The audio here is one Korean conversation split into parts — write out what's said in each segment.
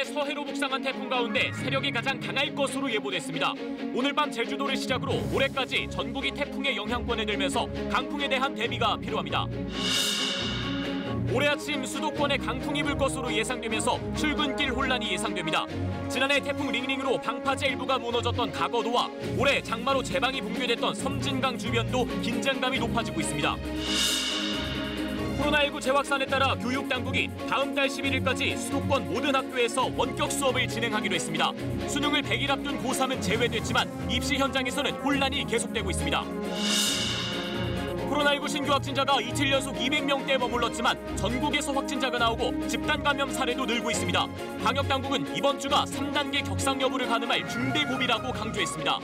어제 서해로 북상한 태풍 가운데 세력이 가장 강할 것으로 예보됐습니다. 오늘 밤 제주도를 시작으로 모레까지 전국이 태풍의 영향권에 들면서 강풍에 대한 대비가 필요합니다. 모레 아침 수도권에 강풍이 불 것으로 예상되면서 출근길 혼란이 예상됩니다. 지난해 태풍 링링으로 방파제 일부가 무너졌던 가거도와 올해 장마로 제방이 붕괴됐던 섬진강 주변도 긴장감이 높아지고 있습니다. 코로나19 재확산에 따라 교육당국이 다음 달 11일까지 수도권 모든 학교에서 원격 수업을 진행하기로 했습니다. 수능을 100일 앞둔 고3은 제외됐지만 입시 현장에서는 혼란이 계속되고 있습니다. 코로나19 신규 확진자가 이틀 연속 200명대에 머물렀지만 전국에서 확진자가 나오고 집단 감염 사례도 늘고 있습니다. 방역당국은 이번 주가 3단계 격상 여부를 가늠할 중대고비라고 강조했습니다.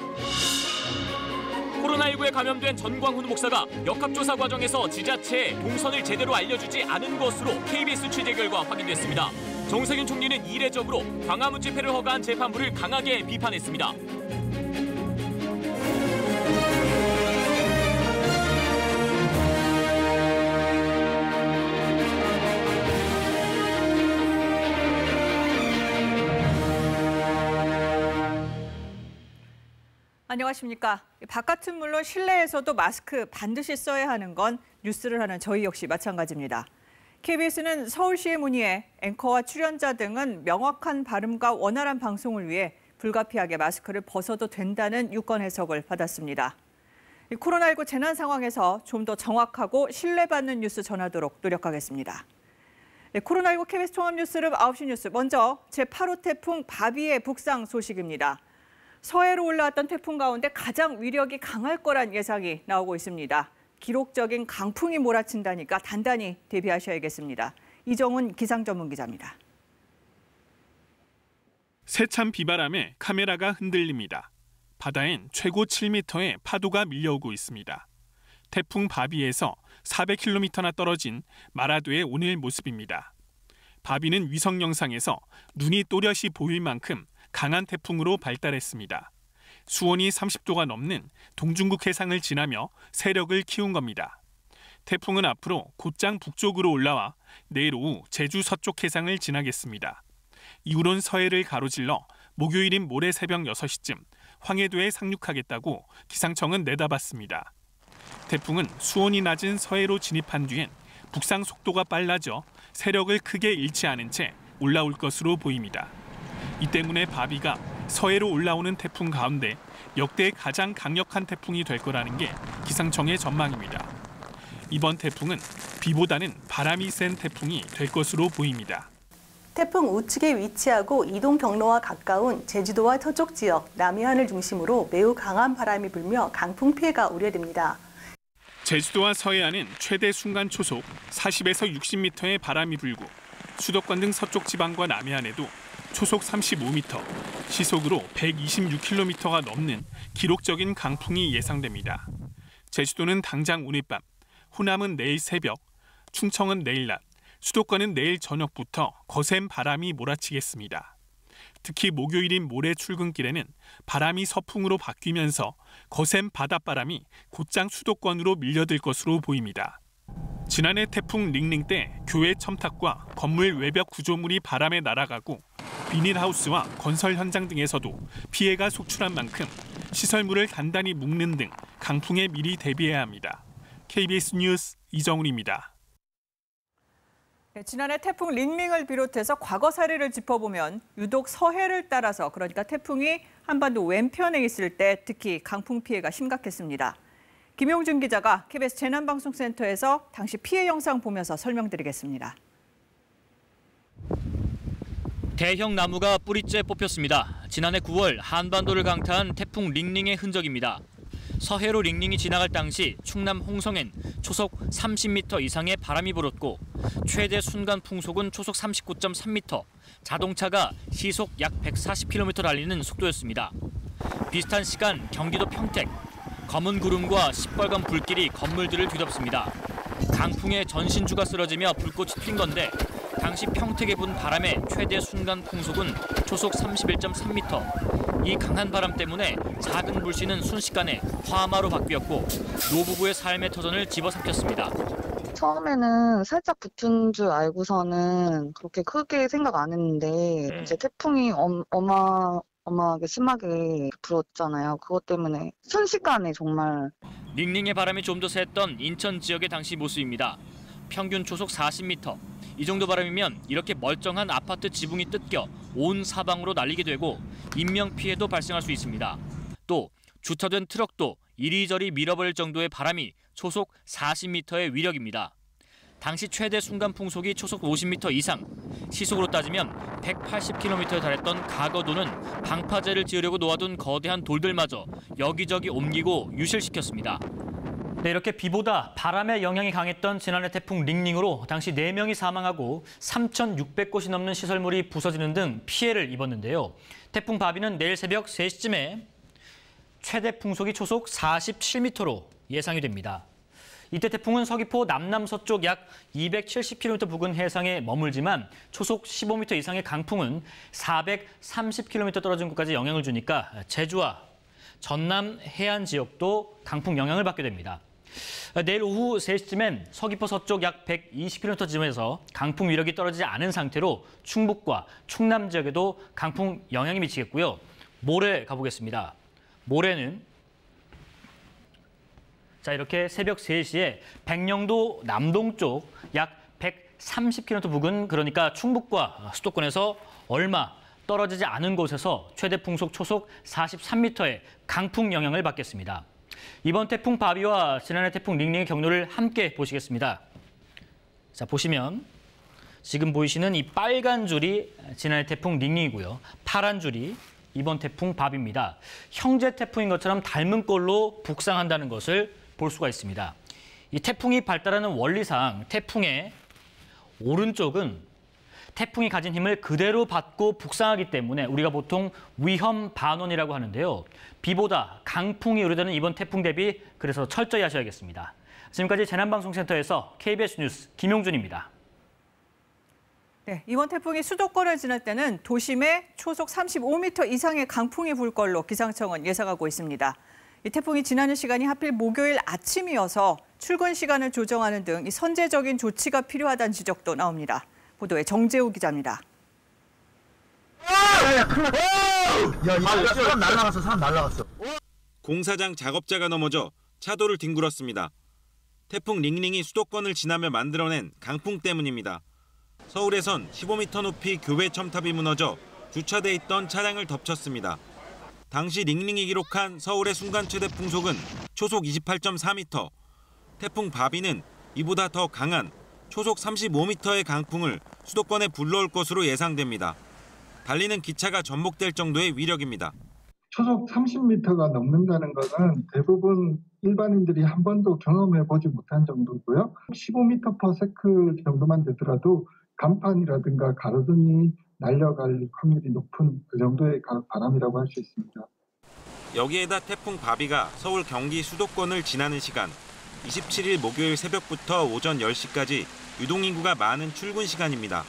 코로나19에 감염된 전광훈 목사가 역학조사 과정에서 지자체에 동선을 제대로 알려주지 않은 것으로 KBS 취재 결과 확인됐습니다. 정세균 총리는 이례적으로 광화문 집회를 허가한 재판부를 강하게 비판했습니다. 안녕하십니까. 바깥은 물론 실내에서도 마스크 반드시 써야 하는 건 뉴스를 하는 저희 역시 마찬가지입니다. KBS는 서울시의 문의에 앵커와 출연자 등은 명확한 발음과 원활한 방송을 위해 불가피하게 마스크를 벗어도 된다는 유권 해석을 받았습니다. 코로나19 재난 상황에서 좀 더 정확하고 신뢰받는 뉴스 전하도록 노력하겠습니다. 코로나19 KBS 종합뉴스룸 9시 뉴스, 먼저 제8호 태풍 바비의 북상 소식입니다. 서해로 올라왔던 태풍 가운데 가장 위력이 강할 거란 예상이 나오고 있습니다. 기록적인 강풍이 몰아친다니까 단단히 대비하셔야겠습니다. 이정훈 기상전문기자입니다. 세찬 비바람에 카메라가 흔들립니다. 바다엔 최고 7m의 파도가 밀려오고 있습니다. 태풍 바비에서 400km나 떨어진 마라도의 오늘 모습입니다. 바비는 위성 영상에서 눈이 또렷이 보일 만큼 강한 태풍으로 발달했습니다. 수온이 30도가 넘는 동중국 해상을 지나며 세력을 키운 겁니다. 태풍은 앞으로 곧장 북쪽으로 올라와 내일 오후 제주 서쪽 해상을 지나겠습니다. 이후론 서해를 가로질러 목요일인 모레 새벽 6시쯤 황해도에 상륙하겠다고 기상청은 내다봤습니다. 태풍은 수온이 낮은 서해로 진입한 뒤엔 북상 속도가 빨라져 세력을 크게 잃지 않은 채 올라올 것으로 보입니다. 이 때문에 바비가 서해로 올라오는 태풍 가운데 역대 가장 강력한 태풍이 될 거라는 게 기상청의 전망입니다. 이번 태풍은 비보다는 바람이 센 태풍이 될 것으로 보입니다. 태풍 우측에 위치하고 이동 경로와 가까운 제주도와 서쪽 지역, 남해안을 중심으로 매우 강한 바람이 불며 강풍 피해가 우려됩니다. 제주도와 서해안은 최대 순간 초속 40에서 60m의 바람이 불고 수도권 등 서쪽 지방과 남해안에도 초속 35m, 시속으로 126km가 넘는 기록적인 강풍이 예상됩니다. 제주도는 당장 오늘 밤, 호남은 내일 새벽, 충청은 내일 낮, 수도권은 내일 저녁부터 거센 바람이 몰아치겠습니다. 특히 목요일인 모레 출근길에는 바람이 서풍으로 바뀌면서 거센 바닷바람이 곧장 수도권으로 밀려들 것으로 보입니다. 지난해 태풍 링링 때 교회 첨탑과 건물 외벽 구조물이 바람에 날아가고 비닐하우스와 건설 현장 등에서도 피해가 속출한 만큼 시설물을 단단히 묶는 등 강풍에 미리 대비해야 합니다. KBS 뉴스 이정훈입니다. 지난해 태풍 링링을 비롯해서 과거 사례를 짚어보면 유독 서해를 따라서, 그러니까 태풍이 한반도 왼편에 있을 때 특히 강풍 피해가 심각했습니다. 김용준 기자가 KBS 재난방송센터에서 당시 피해 영상 보면서 설명드리겠습니다. 대형 나무가 뿌리째 뽑혔습니다. 지난해 9월 한반도를 강타한 태풍 링링의 흔적입니다. 서해로 링링이 지나갈 당시 충남 홍성엔 초속 30m 이상의 바람이 불었고 최대 순간 풍속은 초속 39.3m, 자동차가 시속 약 140km 달리는 속도였습니다. 비슷한 시간 경기도 평택, 검은 구름과 시뻘건 불길이 건물들을 뒤덮습니다. 강풍에 전신주가 쓰러지며 불꽃이 튄 건데 당시 평택에 분 바람의 최대 순간 풍속은 초속 31.3m. 이 강한 바람 때문에 작은 불씨는 순식간에 화마로 바뀌었고 노부부의 삶의 터전을 집어삼켰습니다. 처음에는 살짝 붙은 줄 알고서는 그렇게 크게 생각 안 했는데 이제 태풍이 어마어마하게 심하게 불었잖아요. 그것 때문에 순식간에 정말. 링링의 바람이 좀 더 셌던 인천 지역의 당시 모습입니다. 평균 초속 40m. 이 정도 바람이면 이렇게 멀쩡한 아파트 지붕이 뜯겨 온 사방으로 날리게 되고 인명피해도 발생할 수 있습니다. 또 주차된 트럭도 이리저리 밀어버릴 정도의 바람이 초속 40m의 위력입니다. 당시 최대 순간 풍속이 초속 50m 이상, 시속으로 따지면 180km에 달했던 가거도는 방파제를 지으려고 놓아둔 거대한 돌들마저 여기저기 옮기고 유실시켰습니다. 네, 이렇게 비보다 바람의 영향이 강했던 지난해 태풍 링링으로 당시 4명이 사망하고 3,600곳이 넘는 시설물이 부서지는 등 피해를 입었는데요. 태풍 바비는 내일 새벽 3시쯤에 최대 풍속이 초속 47m로 예상이 됩니다. 이때 태풍은 서귀포 남남서쪽 약 270km 부근 해상에 머물지만 초속 15m 이상의 강풍은 430km 떨어진 곳까지 영향을 주니까 제주와 전남 해안 지역도 강풍 영향을 받게 됩니다. 내일 오후 3시쯤엔 서귀포 서쪽 약 120km 지점에서 강풍 위력이 떨어지지 않은 상태로 충북과 충남 지역에도 강풍 영향이 미치겠고요. 모레 가보겠습니다. 모레는 이렇게 새벽 3시에 백령도 남동쪽 약 130km 부근, 그러니까 충북과 수도권에서 얼마 떨어지지 않은 곳에서 최대 풍속 초속 43m의 강풍 영향을 받겠습니다. 이번 태풍 바비와 지난해 태풍 링링의 경로를 함께 보시겠습니다. 자, 보시면 지금 보이시는 이 빨간 줄이 지난해 태풍 링링이고요. 파란 줄이 이번 태풍 바비입니다. 형제 태풍인 것처럼 닮은 꼴로 북상한다는 것을 볼 수가 있습니다. 이 태풍이 발달하는 원리상 태풍의 오른쪽은 태풍이 가진 힘을 그대로 받고 북상하기 때문에 우리가 보통 위험 반원이라고 하는데요. 비보다 강풍이 우려되는 이번 태풍 대비 그래서 철저히 하셔야겠습니다. 지금까지 재난방송센터에서 KBS 뉴스 김용준입니다. 네, 이번 태풍이 수도권을 지날 때는 도심에 초속 35m 이상의 강풍이 불 걸로 기상청은 예상하고 있습니다. 이 태풍이 지나는 시간이 하필 목요일 아침이어서 출근 시간을 조정하는 등 이 선제적인 조치가 필요하다는 지적도 나옵니다. 보도에 정재우 기자입니다. 사람 날라갔어. 공사장 작업자가 넘어져 차도를 뒹굴었습니다. 태풍 링링이 수도권을 지나며 만들어낸 강풍 때문입니다. 서울에선 15m 높이 교외 첨탑이 무너져 주차돼 있던 차량을 덮쳤습니다. 당시 링링이 기록한 서울의 순간 최대 풍속은 초속 28.4m. 태풍 바비는 이보다 더 강한 초속 35m의 강풍을 수도권에 불러올 것으로 예상됩니다. 달리는 기차가 전복될 정도의 위력입니다. 초속 30m가 넘는다는 것은 대부분 일반인들이 한 번도 경험해보지 못한 정도고요. 15m/s 정도만 되더라도 간판이라든가 가로등이 날려갈 확률이 높은 그 정도의 바람이라고 할 수 있습니다. 여기에다 태풍 바비가 서울 경기 수도권을 지나는 시간 27일 목요일 새벽부터 오전 10시까지 유동인구가 많은 출근 시간입니다.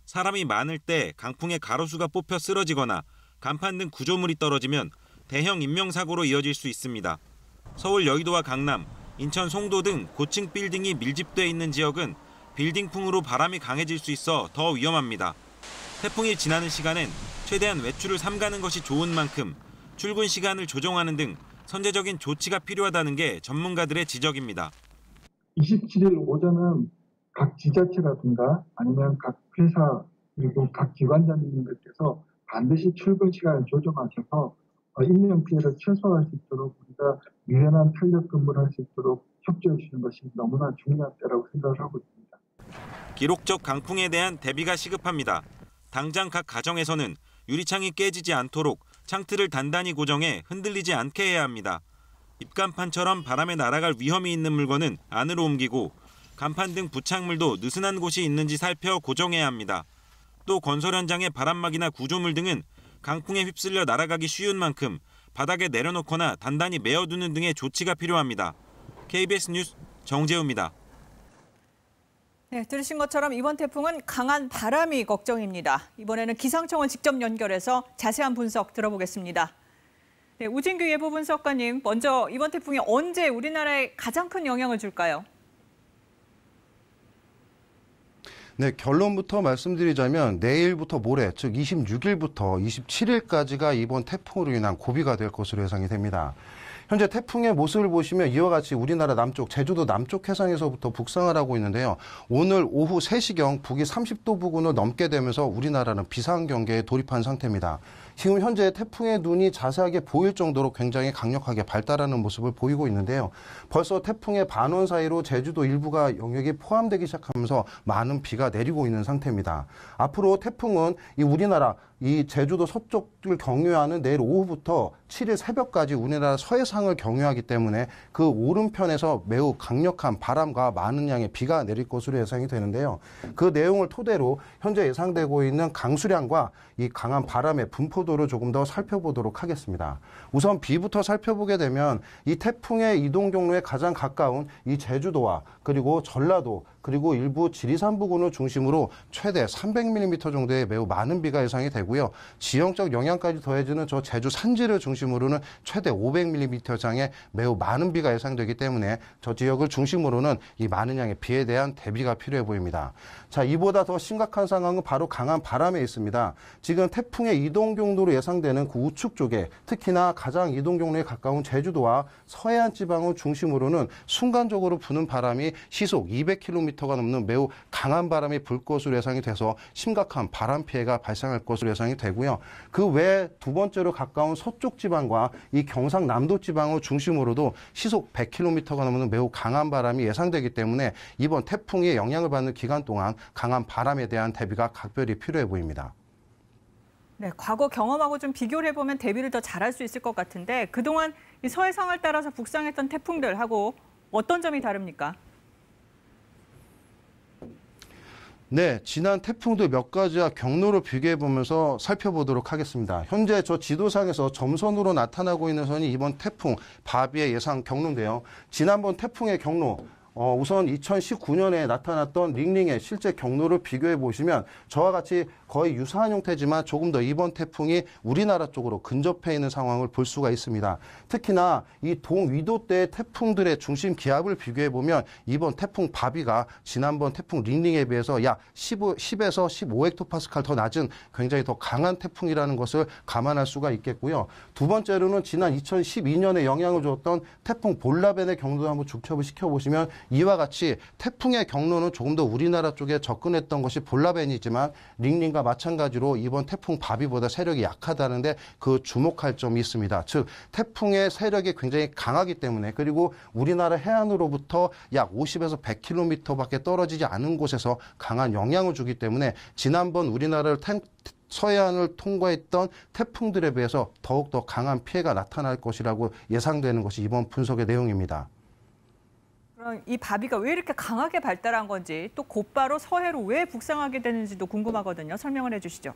사람이 많을 때 강풍에 가로수가 뽑혀 쓰러지거나 간판 등 구조물이 떨어지면 대형 인명사고로 이어질 수 있습니다. 서울 여의도와 강남, 인천 송도 등 고층 빌딩이 밀집돼 있는 지역은 빌딩풍으로 바람이 강해질 수 있어 더 위험합니다. 태풍이 지나는 시간엔 최대한 외출을 삼가는 것이 좋은 만큼 출근 시간을 조정하는 등 선제적인 조치가 필요하다는 게 전문가들의 지적입니다. 27일 오전은 각 지자체라든가 아니면 각 회사 그리고 각 기관장님들께서 반드시 출근 시간을 조정하셔서 인명피해를 최소화할 수 있도록 우리가 유연한 탄력 근무를 할 수 있도록 협조해 주시는 것이 너무나 중요한 때라고 생각을 하고 있습니다. 기록적 강풍에 대한 대비가 시급합니다. 당장 각 가정에서는 유리창이 깨지지 않도록 창틀을 단단히 고정해 흔들리지 않게 해야 합니다. 입간판처럼 바람에 날아갈 위험이 있는 물건은 안으로 옮기고 간판 등 부착물도 느슨한 곳이 있는지 살펴 고정해야 합니다. 또 건설 현장의 바람막이나 구조물 등은 강풍에 휩쓸려 날아가기 쉬운 만큼 바닥에 내려놓거나 단단히 메어두는 등의 조치가 필요합니다. KBS 뉴스 정재우입니다. 네, 들으신 것처럼 이번 태풍은 강한 바람이 걱정입니다. 이번에는 기상청을 직접 연결해서 자세한 분석 들어보겠습니다. 네, 우진규 예보분석가님, 먼저 이번 태풍이 언제 우리나라에 가장 큰 영향을 줄까요? 네, 결론부터 말씀드리자면 내일부터 모레, 즉 26일부터 27일까지가 이번 태풍으로 인한 고비가 될 것으로 예상이 됩니다. 현재 태풍의 모습을 보시면 이와 같이 우리나라 남쪽, 제주도 남쪽 해상에서부터 북상을 하고 있는데요. 오늘 오후 3시경 북위 30도 부근을 넘게 되면서 우리나라는 비상경계에 돌입한 상태입니다. 지금 현재 태풍의 눈이 자세하게 보일 정도로 굉장히 강력하게 발달하는 모습을 보이고 있는데요. 벌써 태풍의 반원 사이로 제주도 일부가 영역이 포함되기 시작하면서 많은 비가 내리고 있는 상태입니다. 앞으로 태풍은 이 우리나라 이 제주도 서쪽을 경유하는 내일 오후부터 7일 새벽까지 우리나라 서해상을 경유하기 때문에 그 오른편에서 매우 강력한 바람과 많은 양의 비가 내릴 것으로 예상이 되는데요. 그 내용을 토대로 현재 예상되고 있는 강수량과 이 강한 바람의 분포도를 조금 더 살펴보도록 하겠습니다. 우선 비부터 살펴보게 되면 이 태풍의 이동 경로에 가장 가까운 이 제주도와 그리고 전라도 그리고 일부 지리산 부근을 중심으로 최대 300mm 정도의 매우 많은 비가 예상이 되고요. 지형적 영향까지 더해지는 저 제주 산지를 중심으로는 최대 500mm 장의 매우 많은 비가 예상되기 때문에 저 지역을 중심으로는 이 많은 양의 비에 대한 대비가 필요해 보입니다. 자, 이보다 더 심각한 상황은 바로 강한 바람에 있습니다. 지금 태풍의 이동 경로로 예상되는 그 우측 쪽에 특히나 가장 이동 경로에 가까운 제주도와 서해안 지방을 중심으로는 순간적으로 부는 바람이 시속 200km가 넘는 매우 강한 바람이 불 것으로 예상이 돼서 심각한 바람 피해가 발생할 것으로 예상이 되고요. 그 외에 두 번째로 가까운 서쪽 지방과 이 경상남도 지방을 중심으로도 시속 100km가 넘는 매우 강한 바람이 예상되기 때문에 이번 태풍의 영향을 받는 기간 동안 강한 바람에 대한 대비가 각별히 필요해 보입니다. 네, 과거 경험하고 좀 비교를 해보면 대비를 더 잘할 수 있을 것 같은데 그동안 이 서해상을 따라서 북상했던 태풍들하고 어떤 점이 다릅니까? 네, 지난 태풍들 몇 가지와 경로를 비교해보면서 살펴보도록 하겠습니다. 현재 저 지도상에서 점선으로 나타나고 있는 선이 이번 태풍 바비의 예상 경로인데요. 지난번 태풍의 경로, 우선 2019년에 나타났던 링링의 실제 경로를 비교해 보시면 저와 같이 거의 유사한 형태지만 조금 더 이번 태풍이 우리나라 쪽으로 근접해 있는 상황을 볼 수가 있습니다. 특히나 이 동위도 때 태풍들의 중심 기압을 비교해 보면 이번 태풍 바비가 지난번 태풍 링링에 비해서 약 10에서 15헥토파스칼 더 낮은 굉장히 더 강한 태풍이라는 것을 감안할 수가 있겠고요. 두 번째로는 지난 2012년에 영향을 줬던 태풍 볼라벤의 경로도 한번 중첩을 시켜보시면 이와 같이 태풍의 경로는 조금 더 우리나라 쪽에 접근했던 것이 볼라벤이지만 링링과 마찬가지로 이번 태풍 바비보다 세력이 약하다는데 그 주목할 점이 있습니다. 즉 태풍의 세력이 굉장히 강하기 때문에 그리고 우리나라 해안으로부터 약 50에서 100km밖에 떨어지지 않은 곳에서 강한 영향을 주기 때문에 지난번 우리나라를 서해안을 통과했던 태풍들에 비해서 더욱더 강한 피해가 나타날 것이라고 예상되는 것이 이번 분석의 내용입니다. 그럼 이 바비가 왜 이렇게 강하게 발달한 건지 또 곧바로 서해로 왜 북상하게 되는지도 궁금하거든요. 설명을 해주시죠.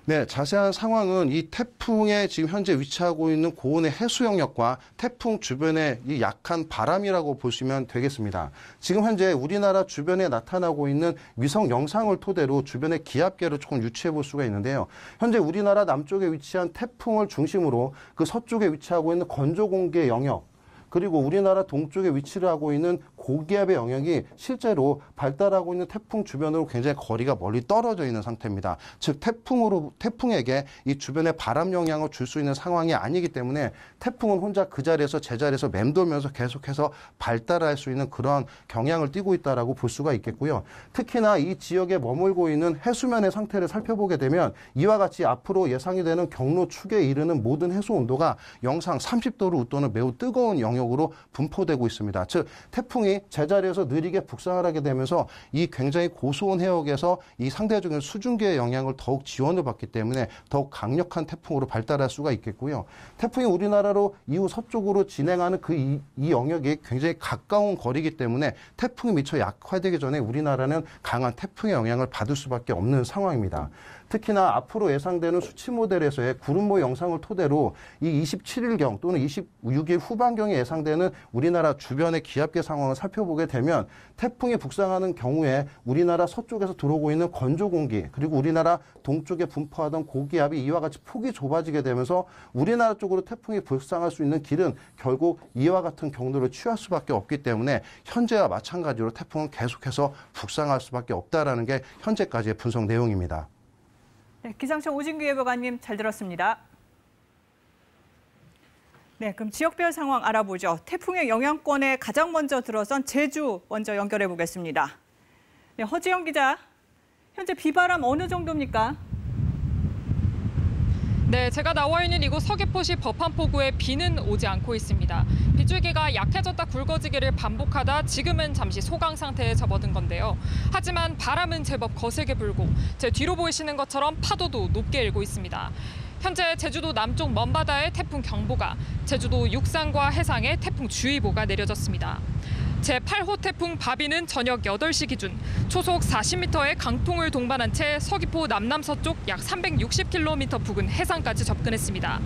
네, 자세한 상황은 이 태풍에 지금 현재 위치하고 있는 고온의 해수 영역과 태풍 주변의 이 약한 바람이라고 보시면 되겠습니다. 지금 현재 우리나라 주변에 나타나고 있는 위성 영상을 토대로 주변의 기압계를 조금 유추해 볼 수가 있는데요. 현재 우리나라 남쪽에 위치한 태풍을 중심으로 그 서쪽에 위치하고 있는 건조 공기의 영역 그리고 우리나라 동쪽에 위치를 하고 있는 고기압의 영역이 실제로 발달하고 있는 태풍 주변으로 굉장히 거리가 멀리 떨어져 있는 상태입니다. 즉 태풍에게 이 주변의 바람 영향을 줄 수 있는 상황이 아니기 때문에 태풍은 혼자 그 자리에서 제자리에서 맴돌면서 계속해서 발달할 수 있는 그런 경향을 띠고 있다라고 볼 수가 있겠고요. 특히나 이 지역에 머물고 있는 해수면의 상태를 살펴보게 되면 이와 같이 앞으로 예상이 되는 경로 축에 이르는 모든 해수 온도가 영상 30도를 웃도는 매우 뜨거운 영역으로 분포되고 있습니다. 즉 태풍이 제자리에서 느리게 북상을 하게 되면서 이 굉장히 고수온 해역에서 이 상대적인 수증기의 영향을 더욱 지원을 받기 때문에 더욱 강력한 태풍으로 발달할 수가 있겠고요. 태풍이 우리나라로 이후 서쪽으로 진행하는 이 영역이 굉장히 가까운 거리이기 때문에 태풍이 미처 약화되기 전에 우리나라는 강한 태풍의 영향을 받을 수밖에 없는 상황입니다. 특히나 앞으로 예상되는 수치 모델에서의 구름모 영상을 토대로 이 27일경 또는 26일 후반경에 예상되는 우리나라 주변의 기압계 상황을 살펴보게 되면 태풍이 북상하는 경우에 우리나라 서쪽에서 들어오고 있는 건조 공기 그리고 우리나라 동쪽에 분포하던 고기압이 이와 같이 폭이 좁아지게 되면서 우리나라 쪽으로 태풍이 북상할 수 있는 길은 결국 이와 같은 경로를 취할 수밖에 없기 때문에 현재와 마찬가지로 태풍은 계속해서 북상할 수밖에 없다라는 게 현재까지의 분석 내용입니다. 네, 기상청 오진규 예보관님 잘 들었습니다. 네, 그럼 지역별 상황 알아보죠. 태풍의 영향권에 가장 먼저 들어선 제주 먼저 연결해 보겠습니다. 네, 허지영 기자, 현재 비바람 어느 정도입니까? 네, 제가 나와 있는 이곳 서귀포시 법한포구에 비는 오지 않고 있습니다. 빗줄기가 약해졌다 굵어지기를 반복하다 지금은 잠시 소강 상태에 접어든 건데요. 하지만 바람은 제법 거세게 불고 제 뒤로 보이시는 것처럼 파도도 높게 일고 있습니다. 현재 제주도 남쪽 먼바다에 태풍 경보가, 제주도 육상과 해상에 태풍 주의보가 내려졌습니다. 제8호 태풍 바비는 저녁 8시 기준 초속 40m의 강풍을 동반한 채 서귀포 남남서쪽 약 360km 부근 해상까지 접근했습니다.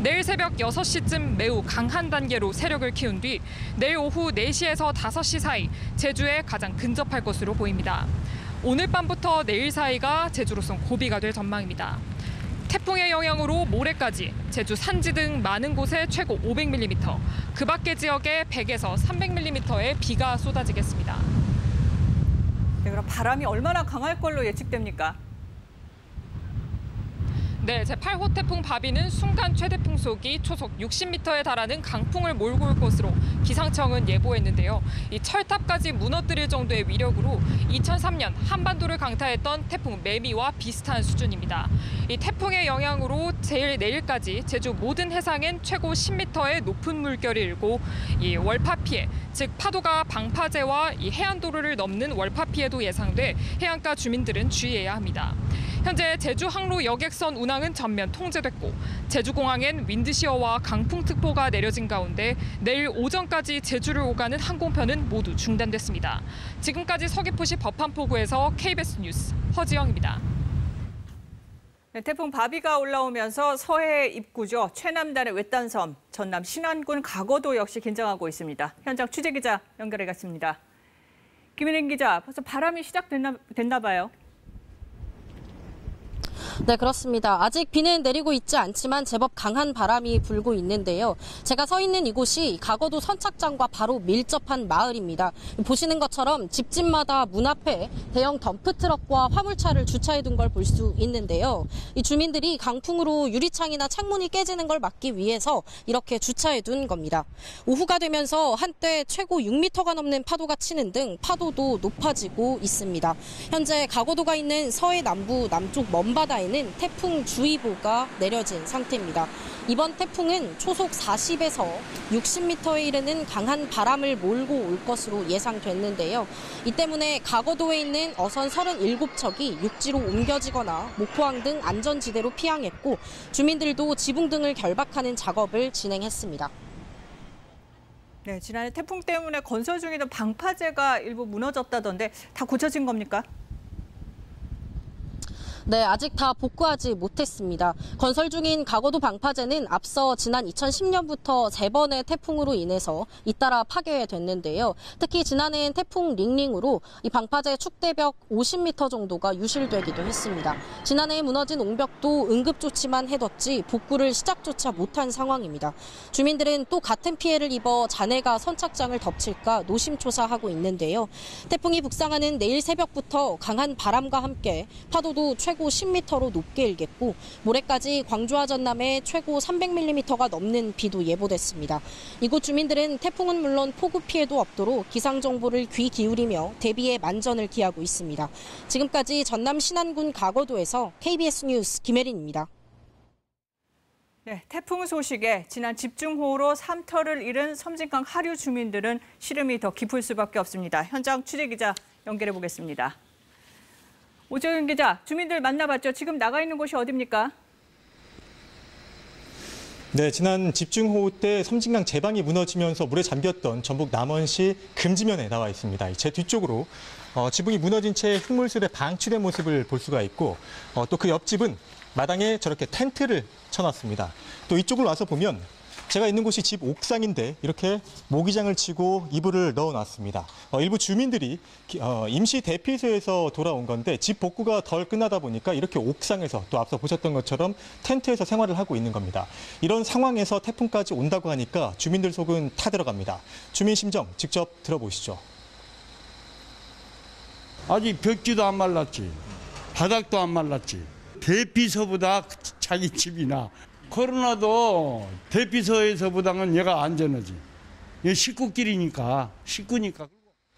내일 새벽 6시쯤 매우 강한 단계로 세력을 키운 뒤 내일 오후 4시에서 5시 사이 제주에 가장 근접할 것으로 보입니다. 오늘 밤부터 내일 사이가 제주로선 고비가 될 전망입니다. 태풍의 영향으로 모레까지 제주 산지 등 많은 곳에 최고 500mm, 그 밖의 지역에 100에서 300mm의 비가 쏟아지겠습니다. 네, 그럼 바람이 얼마나 강할 걸로 예측됩니까? 네, 제8호 태풍 바비는 순간 최대 풍속이 초속 60m에 달하는 강풍을 몰고 올 것으로 기상청은 예보했는데요. 이 철탑까지 무너뜨릴 정도의 위력으로 2003년 한반도를 강타했던 태풍 매미와 비슷한 수준입니다. 이 태풍의 영향으로 내일까지 제주 모든 해상엔 최고 10m의 높은 물결이 일고 이 월파 피해, 즉 파도가 방파제와 이 해안도로를 넘는 월파 피해도 예상돼 해안가 주민들은 주의해야 합니다. 현재 제주 항로 여객선 운항은 전면 통제됐고 제주공항엔 윈드시어와 강풍특보가 내려진 가운데 내일 오전까지 제주를 오가는 항공편은 모두 중단됐습니다. 지금까지 서귀포시 법한포구에서 KBS 뉴스 허지영입니다. 네, 태풍 바비가 올라오면서 서해 입구죠. 최남단의 외딴섬, 전남 신안군 가거도 역시 긴장하고 있습니다. 현장 취재기자 연결해갔습니다. 김은행 기자, 벌써 바람이 시작됐나 봐요. 네, 그렇습니다. 아직 비는 내리고 있지 않지만 제법 강한 바람이 불고 있는데요. 제가 서 있는 이곳이 가거도 선착장과 바로 밀접한 마을입니다. 보시는 것처럼 집집마다 문 앞에 대형 덤프트럭과 화물차를 주차해둔 걸 볼 수 있는데요. 이 주민들이 강풍으로 유리창이나 창문이 깨지는 걸 막기 위해서 이렇게 주차해둔 겁니다. 오후가 되면서 한때 최고 6m가 넘는 파도가 치는 등 파도도 높아지고 있습니다. 현재 가거도가 있는 서해 남부 남쪽 먼바다에는 태풍주의보가 내려진 상태입니다. 이번 태풍은 초속 40에서 60m에 이르는 강한 바람을 몰고 올 것으로 예상됐는데요. 이 때문에 가거도에 있는 어선 37척이 육지로 옮겨지거나 목포항 등 안전지대로 피항했고 주민들도 지붕 등을 결박하는 작업을 진행했습니다. 네, 지난해 태풍 때문에 건설 중이던 방파제가 일부 무너졌다던데 다 고쳐진 겁니까? 네, 아직 다 복구하지 못했습니다. 건설 중인 가거도 방파제는 앞서 지난 2010년부터 3번의 태풍으로 인해서 잇따라 파괴됐는데요. 특히 지난해엔 태풍 링링으로 이 방파제 축대벽 50m 정도가 유실되기도 했습니다. 지난해 무너진 옹벽도 응급조치만 해뒀지 복구를 시작조차 못한 상황입니다. 주민들은 또 같은 피해를 입어 잔해가 선착장을 덮칠까 노심초사하고 있는데요. 태풍이 북상하는 내일 새벽부터 강한 바람과 함께 파도도 최고 10m로 높게 일겠고 모레까지 광주와 전남에 최고 300mm가 넘는 비도 예보됐습니다. 이곳 주민들은 태풍은 물론 폭우 피해도 없도록 기상정보를 귀 기울이며 대비에 만전을 기하고 있습니다. 지금까지 전남 신안군 가거도에서 KBS 뉴스 김혜린입니다. 네, 태풍 소식에 지난 집중호우로 삼터를 잃은 섬진강 하류 주민들은 시름이 더 깊을 수밖에 없습니다. 현장 취재기자 연결해 보겠습니다. 오정윤 기자, 주민들 만나봤죠? 지금 나가 있는 곳이 어디입니까? 네, 지난 집중호우 때 섬진강 제방이 무너지면서 물에 잠겼던 전북 남원시 금지면에 나와 있습니다. 제 뒤쪽으로 지붕이 무너진 채 흙물술에 방치된 모습을 볼 수가 있고 또 그 옆집은 마당에 저렇게 텐트를 쳐놨습니다. 또 이쪽을 와서 보면 제가 있는 곳이 집 옥상인데 이렇게 모기장을 치고 이불을 넣어놨습니다. 일부 주민들이 임시 대피소에서 돌아온 건데 집 복구가 덜 끝나다 보니까 이렇게 옥상에서 또 앞서 보셨던 것처럼 텐트에서 생활을 하고 있는 겁니다. 이런 상황에서 태풍까지 온다고 하니까 주민들 속은 타들어갑니다. 주민 심정 직접 들어보시죠. 아직 벽지도 안 말랐지. 바닥도 안 말랐지. 대피소보다 자기 집이나. 코로나도 대피소에서보다는 얘가 안전하지. 얘 식구끼리니까, 식구니까.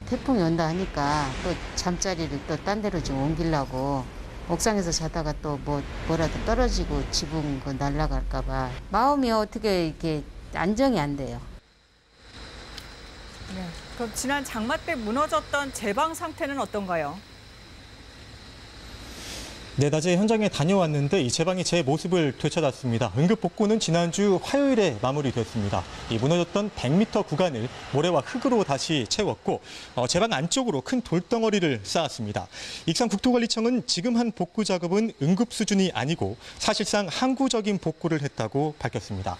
태풍이 온다 하니까 또 잠자리를 또 딴 데로 좀 옮기려고 옥상에서 자다가 또 뭐라도 떨어지고 지붕 날아갈까 봐 마음이 어떻게 이렇게 안정이 안 돼요. 네. 그럼 지난 장마 때 무너졌던 제방 상태는 어떤가요? 네, 낮에 현장에 다녀왔는데 이 제방이 제 모습을 되찾았습니다. 응급 복구는 지난주 화요일에 마무리됐습니다. 이 무너졌던 100m 구간을 모래와 흙으로 다시 채웠고 제방 안쪽으로 큰 돌덩어리를 쌓았습니다. 익산국토관리청은 지금 한 복구 작업은 응급 수준이 아니고 사실상 항구적인 복구를 했다고 밝혔습니다.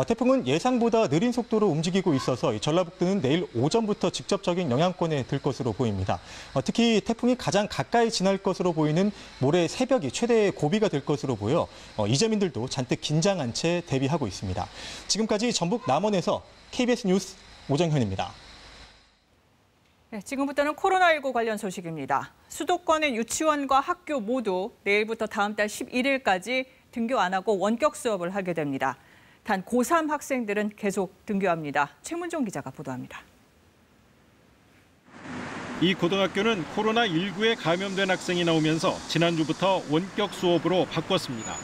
태풍은 예상보다 느린 속도로 움직이고 있어서 전라북도는 내일 오전부터 직접적인 영향권에 들 것으로 보입니다. 특히 태풍이 가장 가까이 지날 것으로 보이는 모레 새벽이 최대의 고비가 될 것으로 보여 이재민들도 잔뜩 긴장한 채 대비하고 있습니다. 지금까지 전북 남원에서 KBS 뉴스 오정현입니다. 네, 지금부터는 코로나19 관련 소식입니다. 수도권의 유치원과 학교 모두 내일부터 다음 달 11일까지 등교 안 하고 원격 수업을 하게 됩니다. 단 고3 학생들은 계속 등교합니다. 최문종 기자가 보도합니다. 이 고등학교는 코로나19에 감염된 학생이 나오면서 지난주부터 원격 수업으로 바꿨습니다.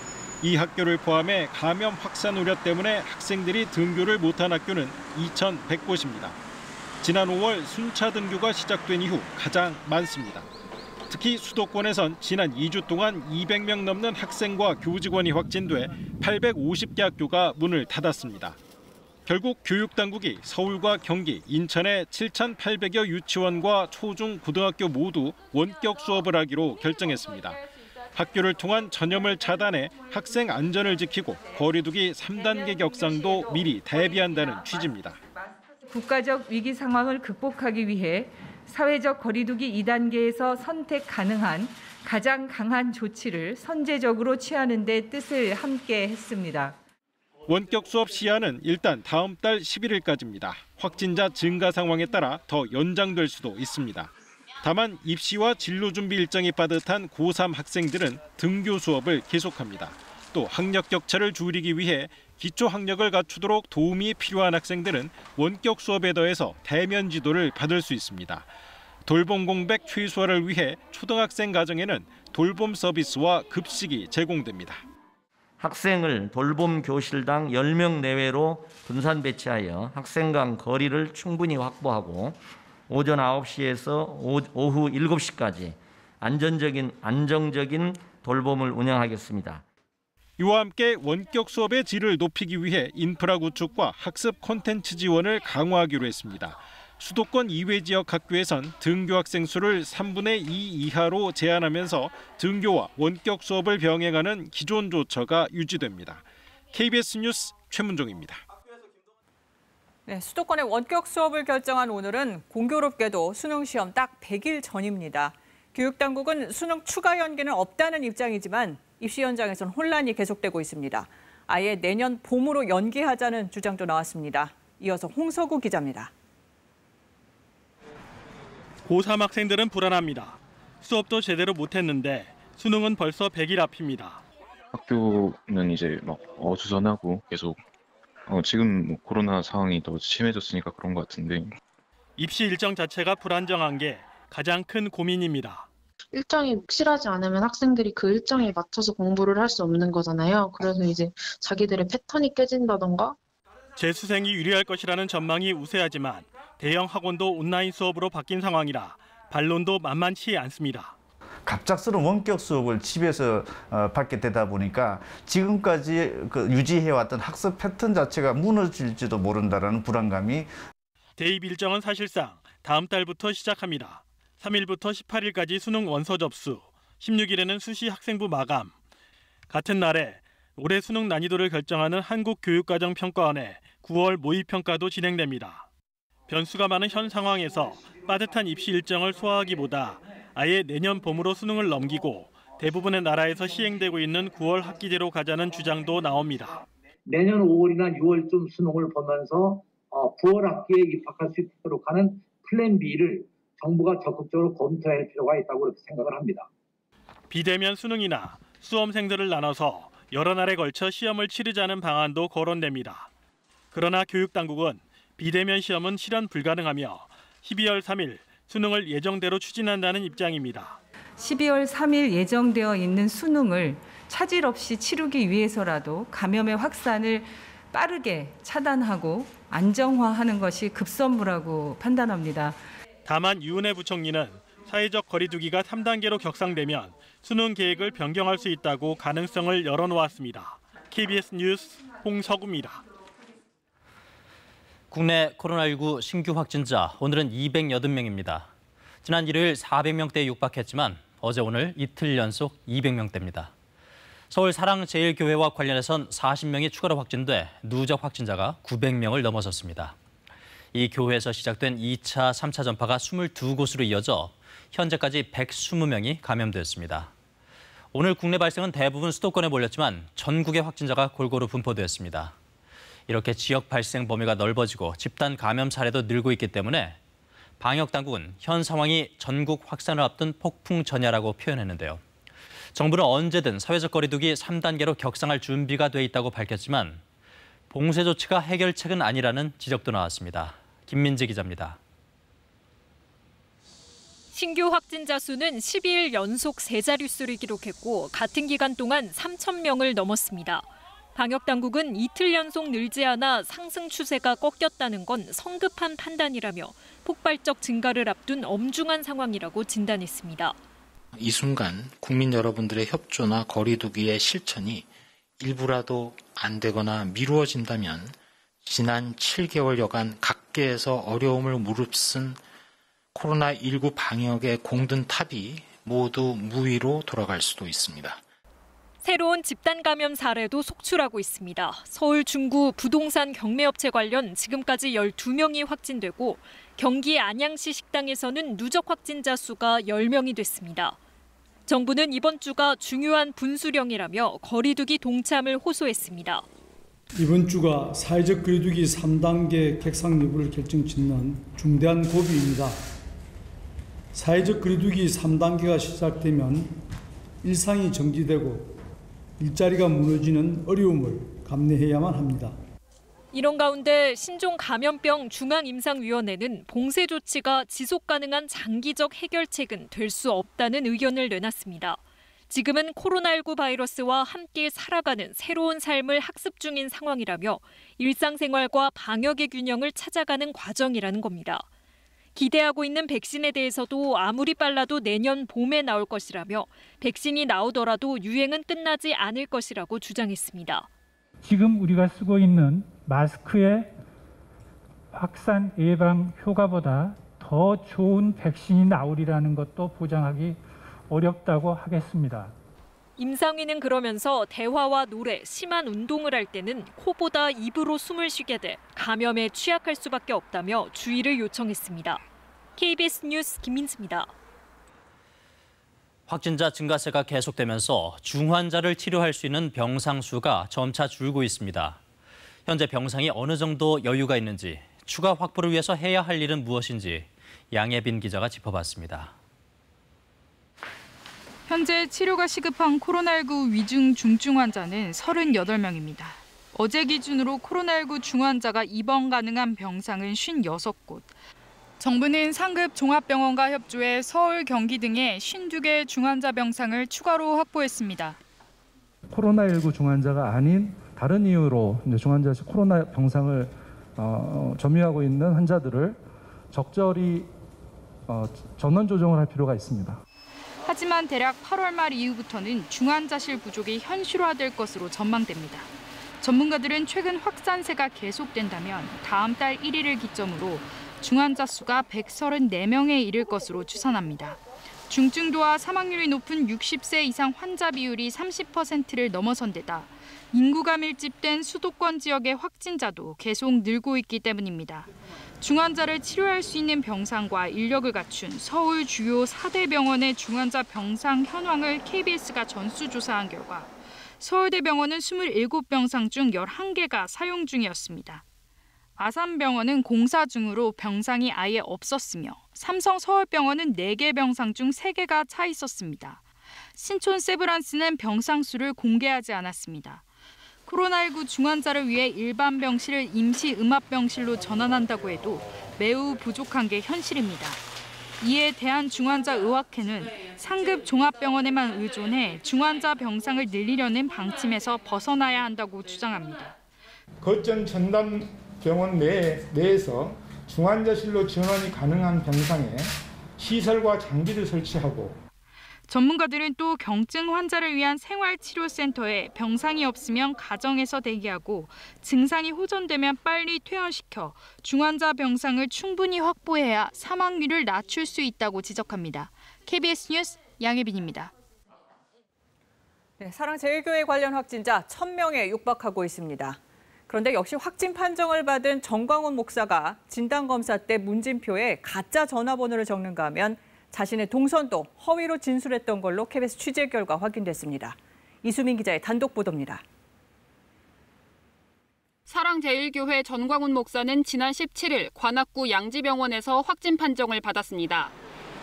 이 학교를 포함해 감염 확산 우려 때문에 학생들이 등교를 못한 학교는 2,100곳입니다. 지난 5월 순차 등교가 시작된 이후 가장 많습니다. 특히 수도권에선 지난 2주 동안 200명 넘는 학생과 교직원이 확진돼 850개 학교가 문을 닫았습니다. 결국 교육당국이 서울과 경기, 인천의 7,800여 유치원과 초중 고등학교 모두 원격 수업을 하기로 결정했습니다. 학교를 통한 전염을 차단해 학생 안전을 지키고 거리 두기 3단계 격상도 미리 대비한다는 취지입니다. 국가적 위기 상황을 극복하기 위해 사회적 거리두기 2단계에서 선택 가능한 가장 강한 조치를 선제적으로 취하는 데 뜻을 함께 했습니다. 원격 수업 시한은 일단 다음 달 11일까지입니다. 확진자 증가 상황에 따라 더 연장될 수도 있습니다. 다만 입시와 진로 준비 일정이 빠듯한 고3 학생들은 등교 수업을 계속합니다. 또 학력 격차를 줄이기 위해 기초 학력을 갖추도록 도움이 필요한 학생들은 원격 수업에 더해서 대면 지도를 받을 수 있습니다. 돌봄 공백 최소화를 위해 초등학생 가정에는 돌봄 서비스와 급식이 제공됩니다. 학생을 돌봄 교실당 10명 내외로 분산 배치하여 학생 간 거리를 충분히 확보하고 오전 9시에서 오후 7시까지 안정적인 돌봄을 운영하겠습니다. 이와 함께 원격 수업의 질을 높이기 위해 인프라 구축과 학습 콘텐츠 지원을 강화하기로 했습니다. 수도권 이외 지역 학교에선 등교 학생 수를 3분의 2 이하로 제한하면서 등교와 원격 수업을 병행하는 기존 조처가 유지됩니다. KBS 뉴스 최문종입니다. 네, 수도권의 원격 수업을 결정한 오늘은 공교롭게도 수능 시험 딱 100일 전입니다. 교육당국은 수능 추가 연기는 없다는 입장이지만 입시 현장에선 혼란이 계속되고 있습니다. 아예 내년 봄으로 연기하자는 주장도 나왔습니다. 이어서 홍서구 기자입니다. 고3 학생들은 불안합니다. 수업도 제대로 못했는데 수능은 벌써 100일 앞입니다. 학교는 이제 막 어수선하고 계속 지금 코로나 상황이 더 심해졌으니까 그런 것 같은데 입시 일정 자체가 불안정한 게 가장 큰 고민입니다. 일정이 확실하지 않으면 학생들이 그 일정에 맞춰서 공부를 할 수 없는 거잖아요. 그래서 이제 자기들의 패턴이 깨진다던가. 재수생이 유리할 것이라는 전망이 우세하지만 대형 학원도 온라인 수업으로 바뀐 상황이라 반론도 만만치 않습니다. 갑작스러운 원격 수업을 집에서 받게 되다 보니까 지금까지 유지해왔던 학습 패턴 자체가 무너질지도 모른다는 불안감이. 대입 일정은 사실상 다음 달부터 시작합니다. 3일부터 18일까지 수능 원서 접수, 16일에는 수시 학생부 마감. 같은 날에 올해 수능 난이도를 결정하는 한국교육과정평가원의 9월 모의평가도 진행됩니다. 변수가 많은 현 상황에서 빠듯한 입시 일정을 소화하기보다 아예 내년 봄으로 수능을 넘기고 대부분의 나라에서 시행되고 있는 9월 학기제로 가자는 주장도 나옵니다. 내년 5월이나 6월쯤 수능을 보면서 9월 학기에 입학할 수 있도록 하는 플랜 B를 정부가 적극적으로 검토할 필요가 있다고 그렇게 생각을 합니다. 비대면 수능이나 수험생들을 나눠서 여러 날에 걸쳐 시험을 치르자는 방안도 거론됩니다. 그러나 교육당국은 비대면 시험은 실현 불가능하며 12월 3일 수능을 예정대로 추진한다는 입장입니다. 12월 3일 예정되어 있는 수능을 차질 없이 치르기 위해서라도 감염의 확산을 빠르게 차단하고 안정화하는 것이 급선무라고 판단합니다. 다만 유은혜 부총리는 사회적 거리두기가 3단계로 격상되면 수능 계획을 변경할 수 있다고 가능성을 열어놓았습니다. KBS 뉴스 홍석우입니다. 국내 코로나19 신규 확진자 오늘은 280명입니다. 지난 일요일 400명대에 육박했지만 어제 오늘 이틀 연속 200명대입니다. 서울 사랑제일교회와 관련해선 40명이 추가로 확진돼 누적 확진자가 900명을 넘어섰습니다. 이 교회에서 시작된 2차, 3차 전파가 22곳으로 이어져 현재까지 120명이 감염됐습니다. 오늘 국내 발생은 대부분 수도권에 몰렸지만 전국의 확진자가 골고루 분포되었습니다. 이렇게 지역 발생 범위가 넓어지고 집단 감염 사례도 늘고 있기 때문에 방역당국은 현 상황이 전국 확산을 앞둔 폭풍 전야라고 표현했는데요. 정부는 언제든 사회적 거리두기 3단계로 격상할 준비가 돼 있다고 밝혔지만 봉쇄 조치가 해결책은 아니라는 지적도 나왔습니다. 김민지 기자입니다. 신규 확진자 수는 12일 연속 3자릿수를 기록했고 같은 기간 동안 3,000명을 넘었습니다. 방역당국은 이틀 연속 늘지 않아 상승 추세가 꺾였다는 건 성급한 판단이라며 폭발적 증가를 앞둔 엄중한 상황이라고 진단했습니다. 이 순간 국민 여러분들의 협조나 거리두기의 실천이 일부라도 안 되거나 미루어진다면 지난 7개월여간 각계에서 어려움을 무릅쓴 코로나19 방역의 공든 탑이 모두 무위로 돌아갈 수도 있습니다. 새로운 집단 감염 사례도 속출하고 있습니다. 서울 중구 부동산 경매업체 관련 지금까지 12명이 확진되고 경기 안양시 식당에서는 누적 확진자 수가 10명이 됐습니다. 정부는 이번 주가 중요한 분수령이라며 거리두기 동참을 호소했습니다. 이번 주가 사회적 거리두기 3단계 격상 여부를 결정짓는 중대한 고비입니다. 사회적 거리두기 3단계가 시작되면 일상이 정지되고 일자리가 무너지는 어려움을 감내해야만 합니다. 이런 가운데 신종감염병 중앙임상위원회는 봉쇄 조치가 지속 가능한 장기적 해결책은 될 수 없다는 의견을 내놨습니다. 지금은 코로나19 바이러스와 함께 살아가는 새로운 삶을 학습 중인 상황이라며 일상생활과 방역의 균형을 찾아가는 과정이라는 겁니다. 기대하고 있는 백신에 대해서도 아무리 빨라도 내년 봄에 나올 것이라며 백신이 나오더라도 유행은 끝나지 않을 것이라고 주장했습니다. 지금 우리가 쓰고 있는 마스크의 확산 예방 효과보다 더 좋은 백신이 나오리라는 것도 보장하기 어렵다고 하겠습니다. 임상위는 그러면서 대화와 노래, 심한 운동을 할 때는 코보다 입으로 숨을 쉬게 돼 감염에 취약할 수밖에 없다며 주의를 요청했습니다. KBS 뉴스 김민지입니다. 확진자 증가세가 계속되면서 중환자를 치료할 수 있는 병상 수가 점차 줄고 있습니다. 현재 병상이 어느 정도 여유가 있는지, 추가 확보를 위해서 해야 할 일은 무엇인지 양예빈 기자가 짚어봤습니다. 현재 치료가 시급한 코로나19 위중 중증 환자는 38명입니다. 어제 기준으로 코로나19 중환자가 입원 가능한 병상은 56곳. 정부는 상급 종합병원과 협조해 서울, 경기 등에 52개 중환자 병상을 추가로 확보했습니다. 코로나19 중환자가 아닌 다른 이유로 중환자실 코로나 병상을 점유하고 있는 환자들을 적절히 전원 조정을 할 필요가 있습니다. 하지만 대략 8월 말 이후부터는 중환자실 부족이 현실화될 것으로 전망됩니다. 전문가들은 최근 확산세가 계속된다면 다음 달 1일을 기점으로 중환자 수가 134명에 이를 것으로 추산합니다. 중증도와 사망률이 높은 60세 이상 환자 비율이 30%를 넘어선 데다 인구가 밀집된 수도권 지역의 확진자도 계속 늘고 있기 때문입니다. 중환자를 치료할 수 있는 병상과 인력을 갖춘 서울 주요 4대 병원의 중환자 병상 현황을 KBS가 전수조사한 결과 서울대병원은 27병상 중 11개가 사용 중이었습니다. 아산병원은 공사 중으로 병상이 아예 없었으며 삼성서울병원은 4개 병상 중 3개가 차 있었습니다. 신촌 세브란스는 병상 수를 공개하지 않았습니다. 코로나19 중환자를 위해 일반 병실을 임시 음압병실로 전환한다고 해도 매우 부족한 게 현실입니다. 이에 대한중환자의학회는 상급 종합병원에만 의존해 중환자 병상을 늘리려는 방침에서 벗어나야 한다고 주장합니다. 거점 전담병원 내에서 중환자실로 전환이 가능한 병상에 시설과 장비를 설치하고 전문가들은 또 경증 환자를 위한 생활치료센터에 병상이 없으면 가정에서 대기하고 증상이 호전되면 빨리 퇴원시켜 중환자 병상을 충분히 확보해야 사망률을 낮출 수 있다고 지적합니다. KBS 뉴스 양혜빈입니다. 네, 사랑제일교회 관련 확진자 1,000명에 육박하고 있습니다. 그런데 역시 확진 판정을 받은 정광훈 목사가 진단검사 때 문진표에 가짜 전화번호를 적는가 하면 자신의 동선도 허위로 진술했던 걸로 KBS 취재 결과 확인됐습니다. 이수민 기자의 단독 보도입니다. 사랑제일교회 전광훈 목사는 지난 17일 관악구 양지병원에서 확진 판정을 받았습니다.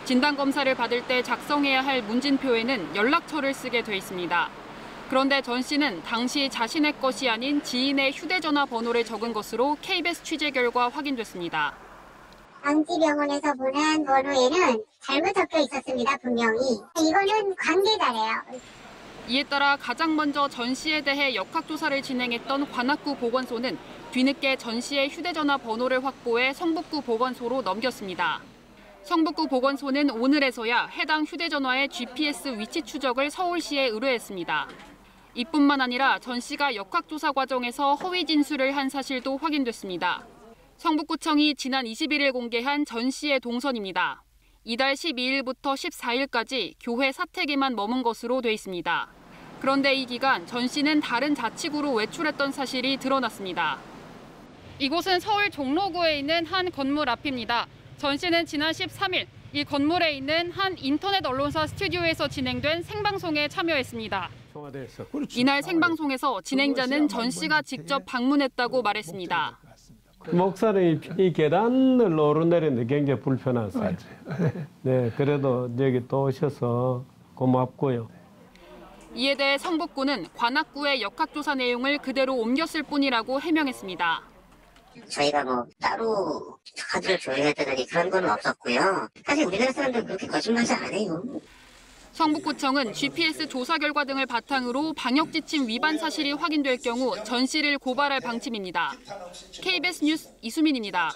진단검사를 받을 때 작성해야 할 문진표에는 연락처를 쓰게 돼 있습니다. 그런데 전 씨는 당시 자신의 것이 아닌 지인의 휴대전화 번호를 적은 것으로 KBS 취재 결과 확인됐습니다. 양지병원에서 보낸 번호에는 잘못 적혀 있었습니다, 분명히. 이거는 관계자래요. 이에 따라 가장 먼저 전 씨에 대해 역학조사를 진행했던 관악구 보건소는 뒤늦게 전 씨의 휴대전화 번호를 확보해 성북구 보건소로 넘겼습니다. 성북구 보건소는 오늘에서야 해당 휴대전화의 GPS 위치 추적을 서울시에 의뢰했습니다. 이뿐만 아니라 전 씨가 역학조사 과정에서 허위 진술을 한 사실도 확인됐습니다. 성북구청이 지난 21일 공개한 전 씨의 동선입니다. 이달 12일부터 14일까지 교회 사택에만 머문 것으로 돼 있습니다. 그런데 이 기간 전 씨는 다른 자치구로 외출했던 사실이 드러났습니다. 이곳은 서울 종로구에 있는 한 건물 앞입니다. 전 씨는 지난 13일 이 건물에 있는 한 인터넷 언론사 스튜디오에서 진행된 생방송에 참여했습니다. 이날 생방송에서 진행자는 전 씨가 직접 방문했다고 말했습니다. 목사님이 이 계단을 오르내리는데 굉장히 불편하세요. 네, 그래도 여기 또 오셔서 고맙고요. 이에 대해 성북구는 관악구의 역학조사 내용을 그대로 옮겼을 뿐이라고 해명했습니다. 저희가 뭐 따로 카드를 조회했다든지 그런 건 없었고요. 사실 우리나라 사람들 그렇게 거짓말 잘 안 해요. 성북구청은 GPS 조사 결과 등을 바탕으로 방역지침 위반 사실이 확인될 경우 전 씨를 고발할 방침입니다. KBS 뉴스 이수민입니다.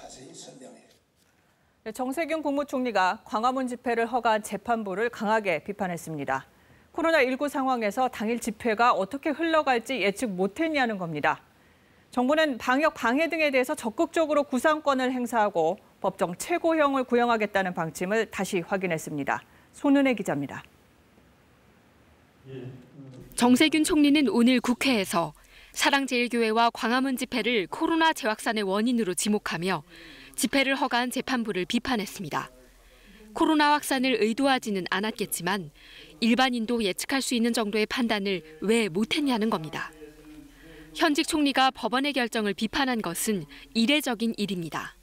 정세균 국무총리가 광화문 집회를 허가한 재판부를 강하게 비판했습니다. 코로나19 상황에서 당일 집회가 어떻게 흘러갈지 예측 못했냐는 겁니다. 정부는 방역 방해 등에 대해서 적극적으로 구상권을 행사하고 법정 최고형을 구형하겠다는 방침을 다시 확인했습니다. 손은혜 기자입니다. 정세균 총리는 오늘 국회에서 사랑제일교회와 광화문 집회를 코로나 재확산의 원인으로 지목하며 집회를 허가한 재판부를 비판했습니다. 코로나 확산을 의도하지는 않았겠지만 일반인도 예측할 수 있는 정도의 판단을 왜 못했냐는 겁니다. 현직 총리가 법원의 결정을 비판한 것은 이례적인 일입니다.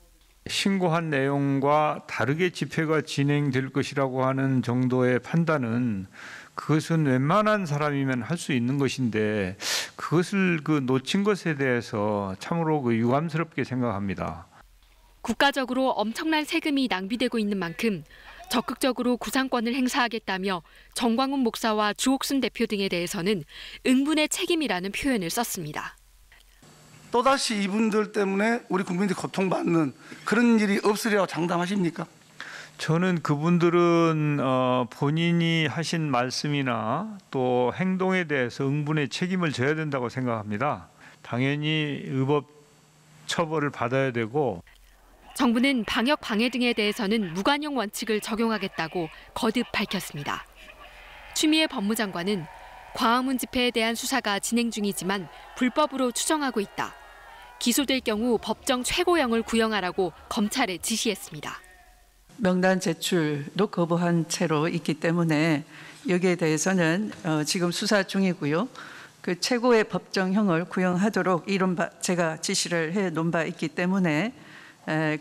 신고한 내용과 다르게 집회가 진행될 것이라고 하는 정도의 판단은 그것은 웬만한 사람이면 할 수 있는 것인데 그것을 놓친 것에 대해서 참으로 유감스럽게 생각합니다. 국가적으로 엄청난 세금이 낭비되고 있는 만큼 적극적으로 구상권을 행사하겠다며 정광훈 목사와 주옥순 대표 등에 대해서는 응분의 책임이라는 표현을 썼습니다. 또다시 이분들 때문에 우리 국민들이 고통받는 그런 일이 없으리라고 장담하십니까? 저는 그분들은 본인이 하신 말씀이나 또 행동에 대해서 응분의 책임을 져야 된다고 생각합니다. 당연히 의법 처벌을 받아야 되고. 정부는 방역 방해 등에 대해서는 무관용 원칙을 적용하겠다고 거듭 밝혔습니다. 추미애 법무장관은 광화문 집회에 대한 수사가 진행 중이지만 불법으로 추정하고 있다. 기소될 경우 법정 최고형을 구형하라고 검찰에 지시했습니다. 명단 제출도 거부한 채로 있기 때문에 여기에 대해서는 지금 수사 중이고요. 그 최고의 법정형을 구형하도록 이런 제가 지시를 해 놓은 바 있기 때문에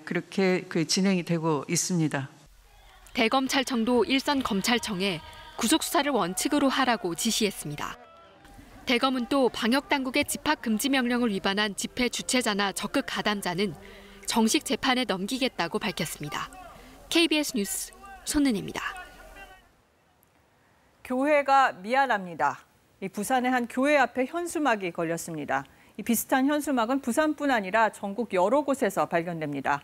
그렇게 진행이 되고 있습니다. 대검찰청도 일선검찰청에 구속수사를 원칙으로 하라고 지시했습니다. 대검은 또 방역당국의 집합금지 명령을 위반한 집회 주최자나 적극 가담자는 정식 재판에 넘기겠다고 밝혔습니다. KBS 뉴스 손은혜입니다. 교회가 미안합니다. 이 부산의 한 교회 앞에 현수막이 걸렸습니다. 이 비슷한 현수막은 부산뿐 아니라 전국 여러 곳에서 발견됩니다.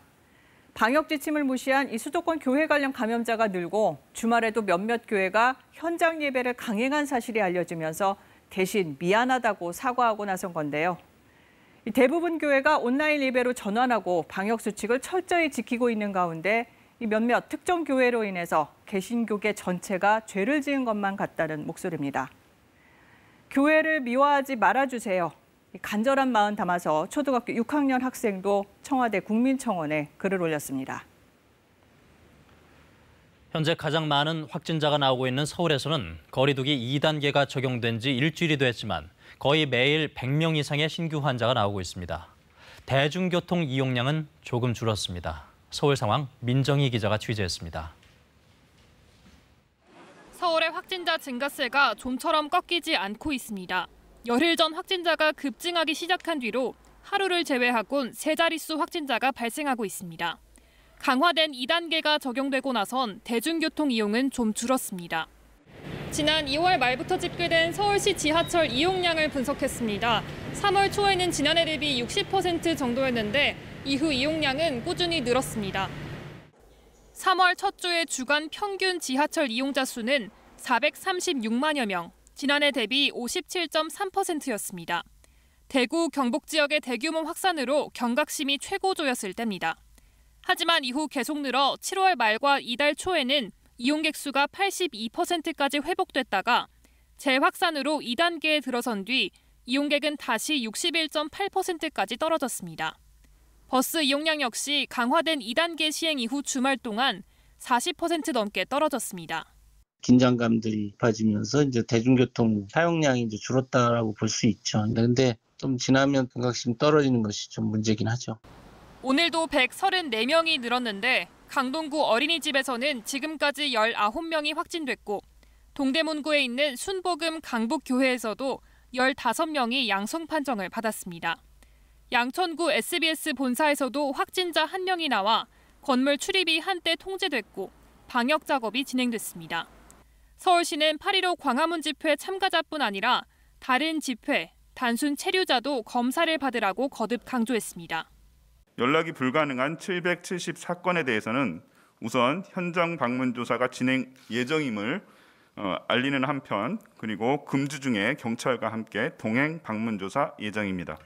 방역 지침을 무시한 이 수도권 교회 관련 감염자가 늘고 주말에도 몇몇 교회가 현장 예배를 강행한 사실이 알려지면서 대신 미안하다고 사과하고 나선 건데요. 대부분 교회가 온라인 예배로 전환하고 방역 수칙을 철저히 지키고 있는 가운데 이 몇몇 특정 교회로 인해서 개신교계 전체가 죄를 지은 것만 같다는 목소리입니다. 교회를 미워하지 말아주세요. 간절한 마음 담아서 초등학교 6학년 학생도 청와대 국민청원에 글을 올렸습니다. 현재 가장 많은 확진자가 나오고 있는 서울에서는 거리두기 2단계가 적용된 지 일주일이 됐지만 거의 매일 100명 이상의 신규 환자가 나오고 있습니다. 대중교통 이용량은 조금 줄었습니다. 서울 상황 민정희 기자가 취재했습니다. 서울의 확진자 증가세가 좀처럼 꺾이지 않고 있습니다. 열흘 전 확진자가 급증하기 시작한 뒤로 하루를 제외하곤 세 자릿수 확진자가 발생하고 있습니다. 강화된 2단계가 적용되고 나선 대중교통 이용은 좀 줄었습니다. 지난 2월 말부터 집계된 서울시 지하철 이용량을 분석했습니다. 3월 초에는 지난해 대비 60% 정도였는데 이후 이용량은 꾸준히 늘었습니다. 3월 첫 주의 주간 평균 지하철 이용자 수는 436만여 명, 지난해 대비 57.3%였습니다. 대구, 경북 지역의 대규모 확산으로 경각심이 최고조였을 때입니다. 하지만 이후 계속 늘어 7월 말과 이달 초에는 이용객 수가 82%까지 회복됐다가 재확산으로 2단계에 들어선 뒤 이용객은 다시 61.8%까지 떨어졌습니다. 버스 이용량 역시 강화된 2단계 시행 이후 주말 동안 40% 넘게 떨어졌습니다. 긴장감들이 높아지면서 이제 대중교통 사용량이 이제 줄었다라고 볼 수 있죠. 그런데 좀 지나면 경각심 떨어지는 것이 좀 문제긴 하죠. 오늘도 134명이 늘었는데 강동구 어린이집에서는 지금까지 19명이 확진됐고 동대문구에 있는 순복음 강북교회에서도 15명이 양성 판정을 받았습니다. 양천구 SBS 본사에서도 확진자 1명이 나와 건물 출입이 한때 통제됐고 방역 작업이 진행됐습니다. 서울시는 8.15 광화문 집회 참가자뿐 아니라 다른 집회, 단순 체류자도 검사를 받으라고 거듭 강조했습니다. 연락이 불가능한 774건에 대해서는 우선 현장 방문 조사가 진행 예정임을 알리는 한편 그리고 금주 중에 경찰과 함께 동행 방문 조사 예정입니다.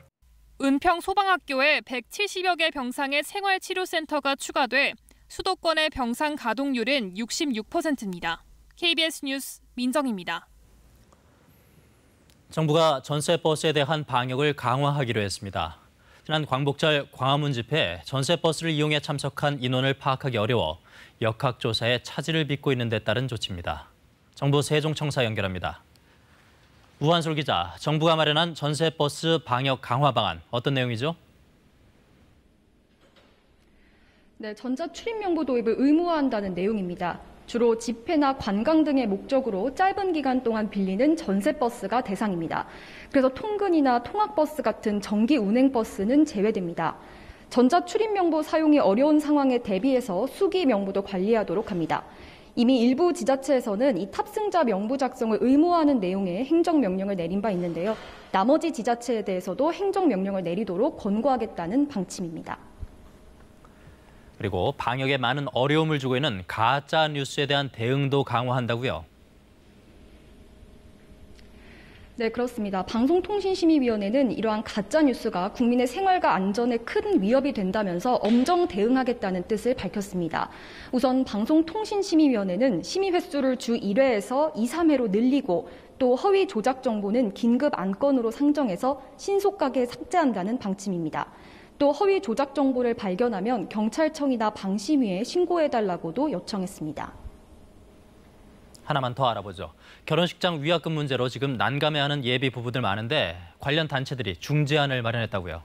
은평 소방학교에 170여 개 병상의 생활치료센터가 추가돼 수도권의 병상 가동률은 66%입니다. KBS 뉴스 민정입니다. 정부가 전세버스에 대한 방역을 강화하기로 했습니다. 지난 광복절 광화문 집회에 전세버스를 이용해 참석한 인원을 파악하기 어려워 역학조사에 차질을 빚고 있는 데 따른 조치입니다. 정부 세종청사 연결합니다. 우한솔 기자, 정부가 마련한 전세버스 방역 강화 방안 어떤 내용이죠? 네, 전자출입명부 도입을 의무화한다는 내용입니다. 주로 집회나 관광 등의 목적으로 짧은 기간 동안 빌리는 전세버스가 대상입니다. 그래서 통근이나 통학버스 같은 정기 운행버스는 제외됩니다. 전자출입명부 사용이 어려운 상황에 대비해서 수기 명부도 관리하도록 합니다. 이미 일부 지자체에서는 이 탑승자 명부 작성을 의무화하는 내용의 행정명령을 내린 바 있는데요. 나머지 지자체에 대해서도 행정명령을 내리도록 권고하겠다는 방침입니다. 그리고 방역에 많은 어려움을 주고 있는 가짜 뉴스에 대한 대응도 강화한다고요? 네, 그렇습니다. 방송통신심의위원회는 이러한 가짜뉴스가 국민의 생활과 안전에 큰 위협이 된다면서 엄정 대응하겠다는 뜻을 밝혔습니다. 우선 방송통신심의위원회는 심의 횟수를 주 1회에서 2, 3회로 늘리고 또 허위 조작 정보는 긴급 안건으로 상정해서 신속하게 삭제한다는 방침입니다. 또 허위 조작 정보를 발견하면 경찰청이나 방심위에 신고해달라고도 요청했습니다. 하나만 더 알아보죠. 결혼식장 위약금 문제로 지금 난감해하는 예비 부부들 많은데 관련 단체들이 중재안을 마련했다고요.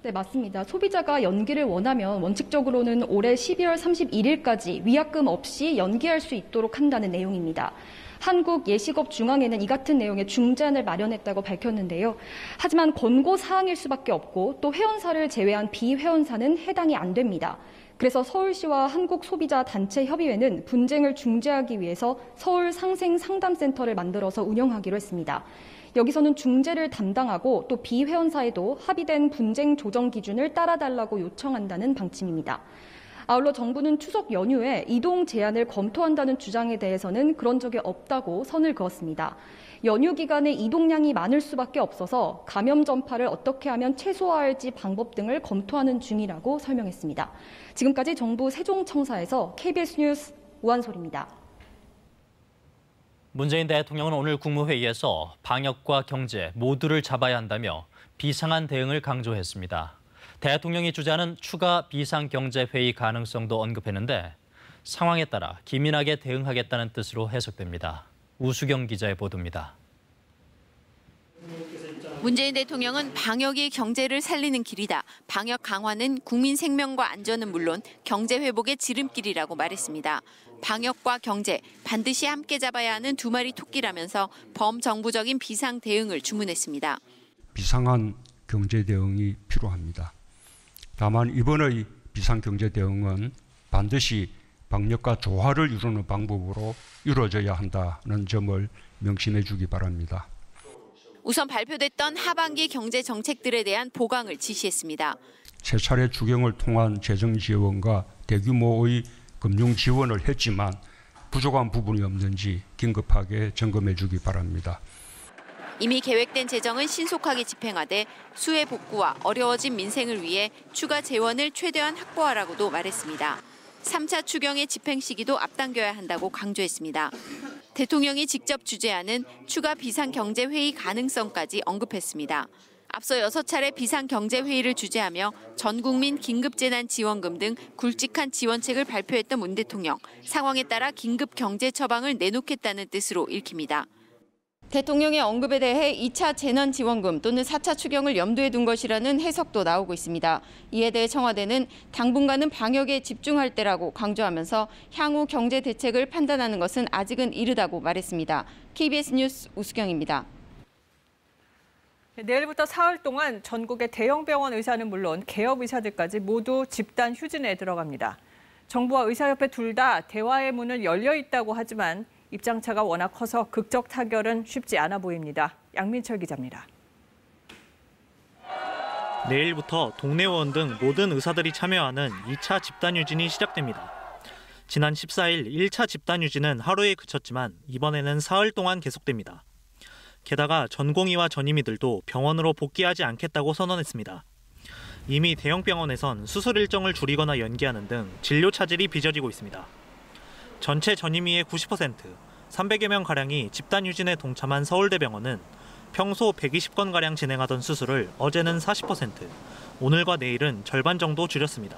네, 맞습니다. 소비자가 연기를 원하면 원칙적으로는 올해 12월 31일까지 위약금 없이 연기할 수 있도록 한다는 내용입니다. 한국예식업중앙회는 이 같은 내용의 중재안을 마련했다고 밝혔는데요. 하지만 권고 사항일 수밖에 없고 또 회원사를 제외한 비회원사는 해당이 안 됩니다. 그래서 서울시와 한국소비자단체협의회는 분쟁을 중재하기 위해서 서울상생상담센터를 만들어서 운영하기로 했습니다. 여기서는 중재를 담당하고 또 비회원사에도 합의된 분쟁 조정 기준을 따라달라고 요청한다는 방침입니다. 아울러 정부는 추석 연휴에 이동 제한을 검토한다는 주장에 대해서는 그런 적이 없다고 선을 그었습니다. 연휴 기간에 이동량이 많을 수밖에 없어서 감염 전파를 어떻게 하면 최소화할지 방법 등을 검토하는 중이라고 설명했습니다. 지금까지 정부 세종청사에서 KBS 뉴스 우한솔입니다. 문재인 대통령은 오늘 국무회의에서 방역과 경제 모두를 잡아야 한다며 비상한 대응을 강조했습니다. 대통령이 주재하는 추가 비상경제회의 가능성도 언급했는데 상황에 따라 기민하게 대응하겠다는 뜻으로 해석됩니다. 우수경 기자의 보도입니다. 문재인 대통령은 방역이 경제를 살리는 길이다. 방역 강화는 국민 생명과 안전은 물론 경제 회복의 지름길이라고 말했습니다. 방역과 경제 반드시 함께 잡아야 하는 두 마리 토끼라면서 범정부적인 비상 대응을 주문했습니다. 비상한 경제 대응이 필요합니다. 다만 이번의 비상경제 대응은 반드시 방역과 조화를 이루는 방법으로 이루어져야 한다는 점을 명심해 주기 바랍니다. 우선 발표됐던 하반기 경제 정책들에 대한 보강을 지시했습니다. 세 차례 추경을 통한 재정 지원과 대규모의 금융 지원을 했지만 부족한 부분이 없는지 긴급하게 점검해 주기 바랍니다. 이미 계획된 재정은 신속하게 집행하되 수해 복구와 어려워진 민생을 위해 추가 재원을 최대한 확보하라고도 말했습니다. 3차 추경의 집행 시기도 앞당겨야 한다고 강조했습니다. 대통령이 직접 주재하는 추가 비상경제회의 가능성까지 언급했습니다. 앞서 6차례 비상경제회의를 주재하며 전국민 긴급재난지원금 등 굵직한 지원책을 발표했던 문 대통령. 상황에 따라 긴급 경제 처방을 내놓겠다는 뜻으로 읽힙니다. 대통령의 언급에 대해 2차 재난지원금 또는 4차 추경을 염두에 둔 것이라는 해석도 나오고 있습니다. 이에 대해 청와대는 당분간은 방역에 집중할 때라고 강조하면서 향후 경제 대책을 판단하는 것은 아직은 이르다고 말했습니다. KBS 뉴스 우수경입니다. 내일부터 사흘 동안 전국의 대형 병원 의사는 물론 개업 의사들까지 모두 집단 휴진에 들어갑니다. 정부와 의사협회 둘 다 대화의 문은 열려 있다고 하지만 입장차가 워낙 커서 극적 타결은 쉽지 않아 보입니다. 양민철 기자입니다. 내일부터 동네 의원 등 모든 의사들이 참여하는 2차 집단 휴진이 시작됩니다. 지난 14일 1차 집단 휴진은 하루에 그쳤지만 이번에는 사흘 동안 계속됩니다. 게다가 전공의와 전임의들도 병원으로 복귀하지 않겠다고 선언했습니다. 이미 대형 병원에선 수술 일정을 줄이거나 연기하는 등 진료 차질이 빚어지고 있습니다. 전체 전임의의 90%, 300여 명가량이 집단 휴진에 동참한 서울대병원은 평소 120건가량 진행하던 수술을 어제는 40%, 오늘과 내일은 절반 정도 줄였습니다.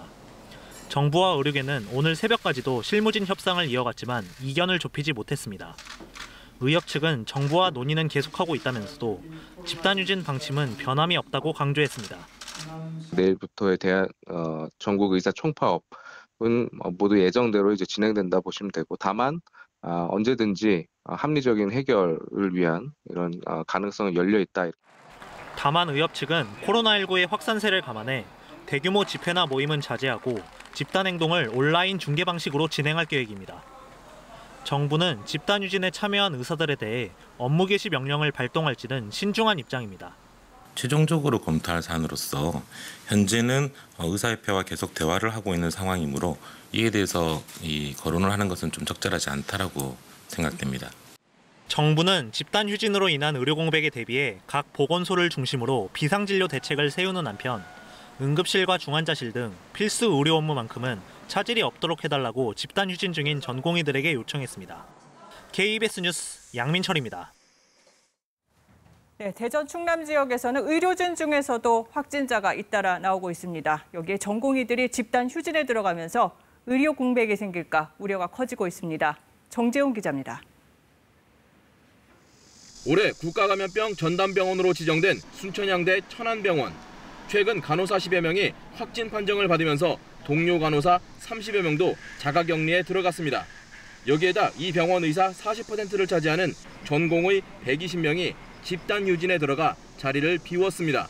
정부와 의료계는 오늘 새벽까지도 실무진 협상을 이어갔지만 이견을 좁히지 못했습니다. 의협 측은 정부와 논의는 계속하고 있다면서도 집단 휴진 방침은 변함이 없다고 강조했습니다. 내일부터에 대한 전국 의사 총파업 은 모두 예정대로 이제 진행된다 보시면 되고, 다만 언제든지 합리적인 해결을 위한 이런 가능성은 열려 있다. 다만 의협 측은 코로나19의 확산세를 감안해 대규모 집회나 모임은 자제하고 집단 행동을 온라인 중계 방식으로 진행할 계획입니다. 정부는 집단 휴진에 참여한 의사들에 대해 업무 개시 명령을 발동할지는 신중한 입장입니다. 최종적으로 검토할 사안으로서 현재는 의사협회와 계속 대화를 하고 있는 상황이므로 이에 대해서 거론을 하는 것은 좀 적절하지 않다라고 생각됩니다. 정부는 집단 휴진으로 인한 의료 공백에 대비해 각 보건소를 중심으로 비상진료 대책을 세우는 한편 응급실과 중환자실 등 필수 의료 업무만큼은 차질이 없도록 해달라고 집단 휴진 중인 전공의들에게 요청했습니다. KBS 뉴스 양민철입니다. 네, 대전 충남 지역에서는 의료진 중에서도 확진자가 잇따라 나오고 있습니다. 여기에 전공의들이 집단 휴진에 들어가면서 의료 공백이 생길까 우려가 커지고 있습니다. 정재훈 기자입니다. 올해 국가감염병 전담병원으로 지정된 순천향대 천안병원. 최근 간호사 10여 명이 확진 판정을 받으면서 동료 간호사 30여 명도 자가격리에 들어갔습니다. 여기에다 이 병원 의사 40%를 차지하는 전공의 120명이 집단 휴진에 들어가 자리를 비웠습니다.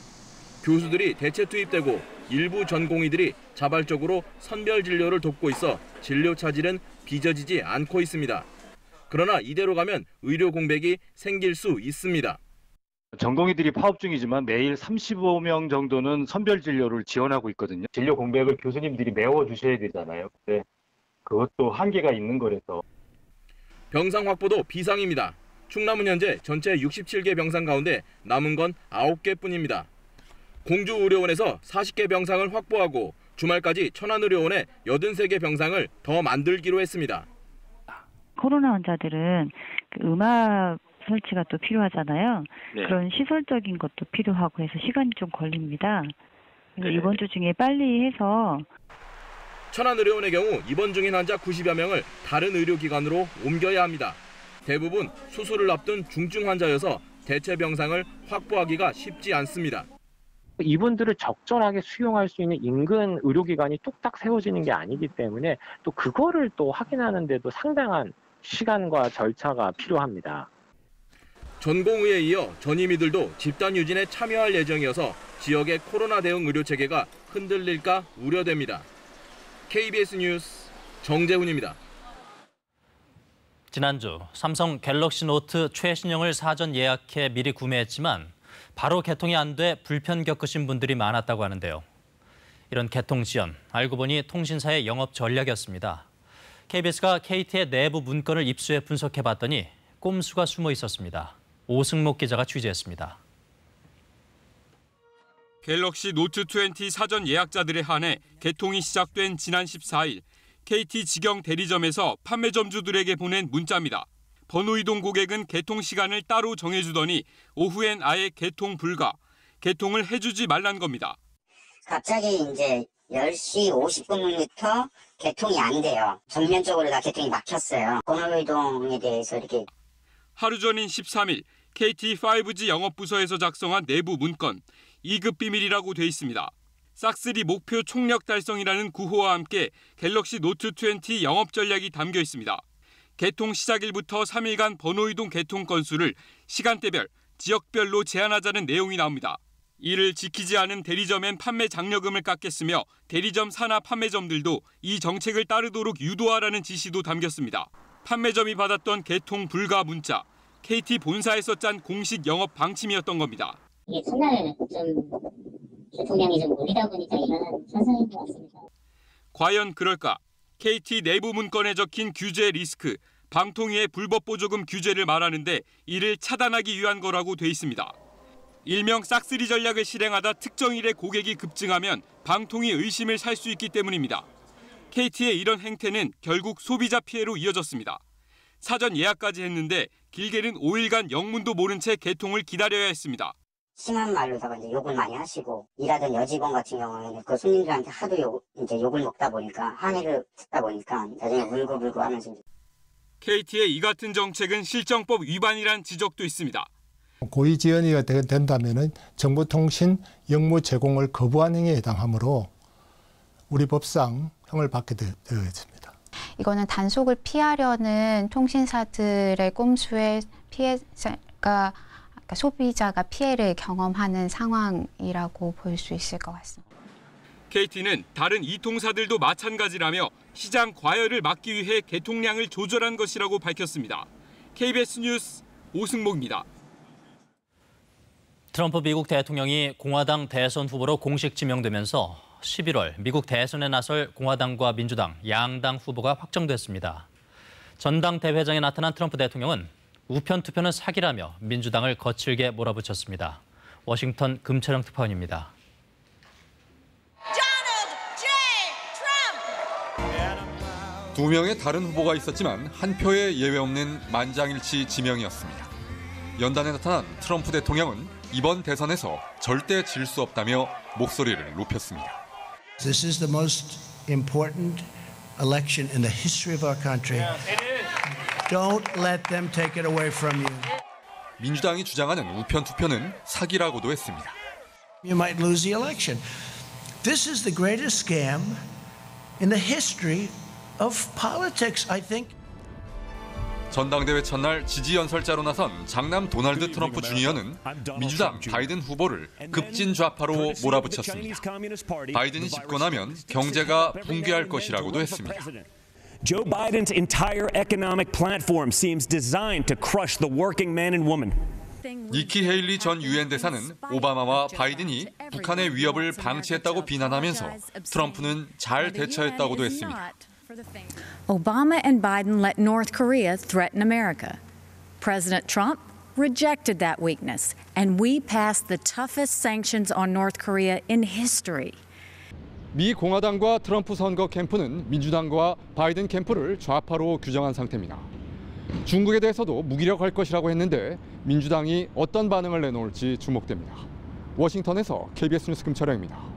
교수들이 대체 투입되고 일부 전공의들이 자발적으로 선별 진료를 돕고 있어 진료 차질은 빚어지지 않고 있습니다. 그러나 이대로 가면 의료 공백이 생길 수 있습니다. 전공의들이 파업 중이지만 매일 35명 정도는 선별 진료를 지원하고 있거든요. 진료 공백을 교수님들이 메워주셔야 되잖아요. 근데 그것도 한계가 있는 거라서. 병상 확보도 비상입니다. 충남은 현재 전체 67개 병상 가운데 남은 건 9개뿐입니다. 공주의료원에서 40개 병상을 확보하고 주말까지 천안의료원에 83개 병상을 더 만들기로 했습니다. 코로나 환자들은 음압 설치가 또 필요하잖아요. 네. 그런 시설적인 것도 필요하고 해서 시간이 좀 걸립니다. 그래서 네. 이번 주 중에 빨리 해서. 천안의료원의 경우 입원 중인 환자 90여 명을 다른 의료기관으로 옮겨야 합니다. 대부분 수술을 앞둔 중증 환자여서 대체 병상을 확보하기가 쉽지 않습니다. 이분들을 적절하게 수용할 수 있는 인근 의료기관이 뚝딱 세워지는 게 아니기 때문에 또 그거를 또 확인하는 데도 상당한 시간과 절차가 필요합니다. 전공의에 이어 전임의들도 집단 휴진에 참여할 예정이어서 지역의 코로나 대응 의료 체계가 흔들릴까 우려됩니다. KBS 뉴스 정재훈입니다. 지난주 삼성 갤럭시 노트 최신형을 사전 예약해 미리 구매했지만 바로 개통이 안 돼 불편 겪으신 분들이 많았다고 하는데요. 이런 개통 지연, 알고 보니 통신사의 영업 전략이었습니다. KBS가 KT의 내부 문건을 입수해 분석해봤더니 꼼수가 숨어 있었습니다. 오승목 기자가 취재했습니다. 갤럭시 노트 20 사전 예약자들에 한해 개통이 시작된 지난 14일 KT 직영 대리점에서 판매점주들에게 보낸 문자입니다. 번호 이동 고객은 개통 시간을 따로 정해주더니 오후엔 아예 개통 불가, 개통을 해주지 말란 겁니다. 갑자기 이제 10시 50분부터 개통이 안 돼요. 전면적으로 다 개통이 막혔어요. 번호 이동에 대해서 이렇게. 하루 전인 13일 KT 5G 영업부서에서 작성한 내부 문건, 2급 비밀이라고 돼 있습니다. 싹쓸이 목표 총력 달성이라는 구호와 함께 갤럭시 노트 20 영업 전략이 담겨 있습니다. 개통 시작일부터 3일간 번호 이동 개통 건수를 시간대별, 지역별로 제한하자는 내용이 나옵니다. 이를 지키지 않은 대리점엔 판매 장려금을 깎겠으며 대리점 산하 판매점들도 이 정책을 따르도록 유도하라는 지시도 담겼습니다. 판매점이 받았던 개통 불가 문자, KT 본사에서 짠 공식 영업 방침이었던 겁니다. 이게 첫날 좀 교통량이 좀 오르다 보니까 이런 현상인 것 같습니다. 과연 그럴까? KT 내부 문건에 적힌 규제 리스크, 방통위의 불법 보조금 규제를 말하는데 이를 차단하기 위한 거라고 돼 있습니다. 일명 싹쓸이 전략을 실행하다 특정일에 고객이 급증하면 방통위 의심을 살 수 있기 때문입니다. KT의 이런 행태는 결국 소비자 피해로 이어졌습니다. 사전 예약까지 했는데 길게는 5일간 영문도 모른 채 개통을 기다려야 했습니다. 심한 말로다가 이제 욕을 많이 하시고 일하던 여직원 같은 경우에는 그 손님들한테 하도 욕을 먹다 보니까 항의를 듣다 보니까 나중에 울고 하면서. KT의 이 같은 정책은 실정법 위반이란 지적도 있습니다. 고의 지연이 된다면 정보통신 영무 제공을 거부한 행위에 해당하므로 우리 법상 형을 받게 되어있습니다. 이거는 단속을 피하려는 통신사들의 꼼수에 소비자가 피해를 경험하는 상황이라고 볼 수 있을 것 같습니다. KT는 다른 이통사들도 마찬가지라며 시장 과열을 막기 위해 개통량을 조절한 것이라고 밝혔습니다. KBS 뉴스 오승목입니다. 트럼프 미국 대통령이 공화당 대선 후보로 공식 지명되면서 11월 미국 대선에 나설 공화당과 민주당, 양당 후보가 확정됐습니다. 전당대회장에 나타난 트럼프 대통령은 우편 투표는 사기라며 민주당을 거칠게 몰아붙였습니다. 워싱턴 금철영 특파원입니다. 두 명의 다른 후보가 있었지만 한 표의 예외 없는 만장일치 지명이었습니다. 연단에 나타난 트럼프 대통령은 이번 대선에서 절대 질 수 없다며 목소리를 높였습니다. This is the most important election in the history of our country. Don't let them take it away from you. 민주당이 주장하는 우편 투표는 사기라고도 했습니다. You might lose the election. This is the greatest scam in the history of politics, I think. 전당대회 첫날 지지 연설자로 나선 장남 도널드 트럼프 주니어는 민주당 바이든 후보를 급진 좌파로 몰아붙였습니다. 바이든이 집권하면 경제가 붕괴할 것이라고도 했습니다. Joe Biden's entire economic platform seems designed to crush the working man and woman. 니키 헤일리 전 유엔 대사는 오바마와 바이든이 북한의 위협을 방치했다고 비난하면서 트럼프는 잘 대처했다고도 했습니다. Obama and Biden let North Korea threaten America. President Trump rejected that weakness, and we passed the toughest sanctions on North Korea in history. 미 공화당과 트럼프 선거 캠프는 민주당과 바이든 캠프를 좌파로 규정한 상태입니다. 중국에 대해서도 무기력할 것이라고 했는데 민주당이 어떤 반응을 내놓을지 주목됩니다. 워싱턴에서 KBS 뉴스 금철영입니다.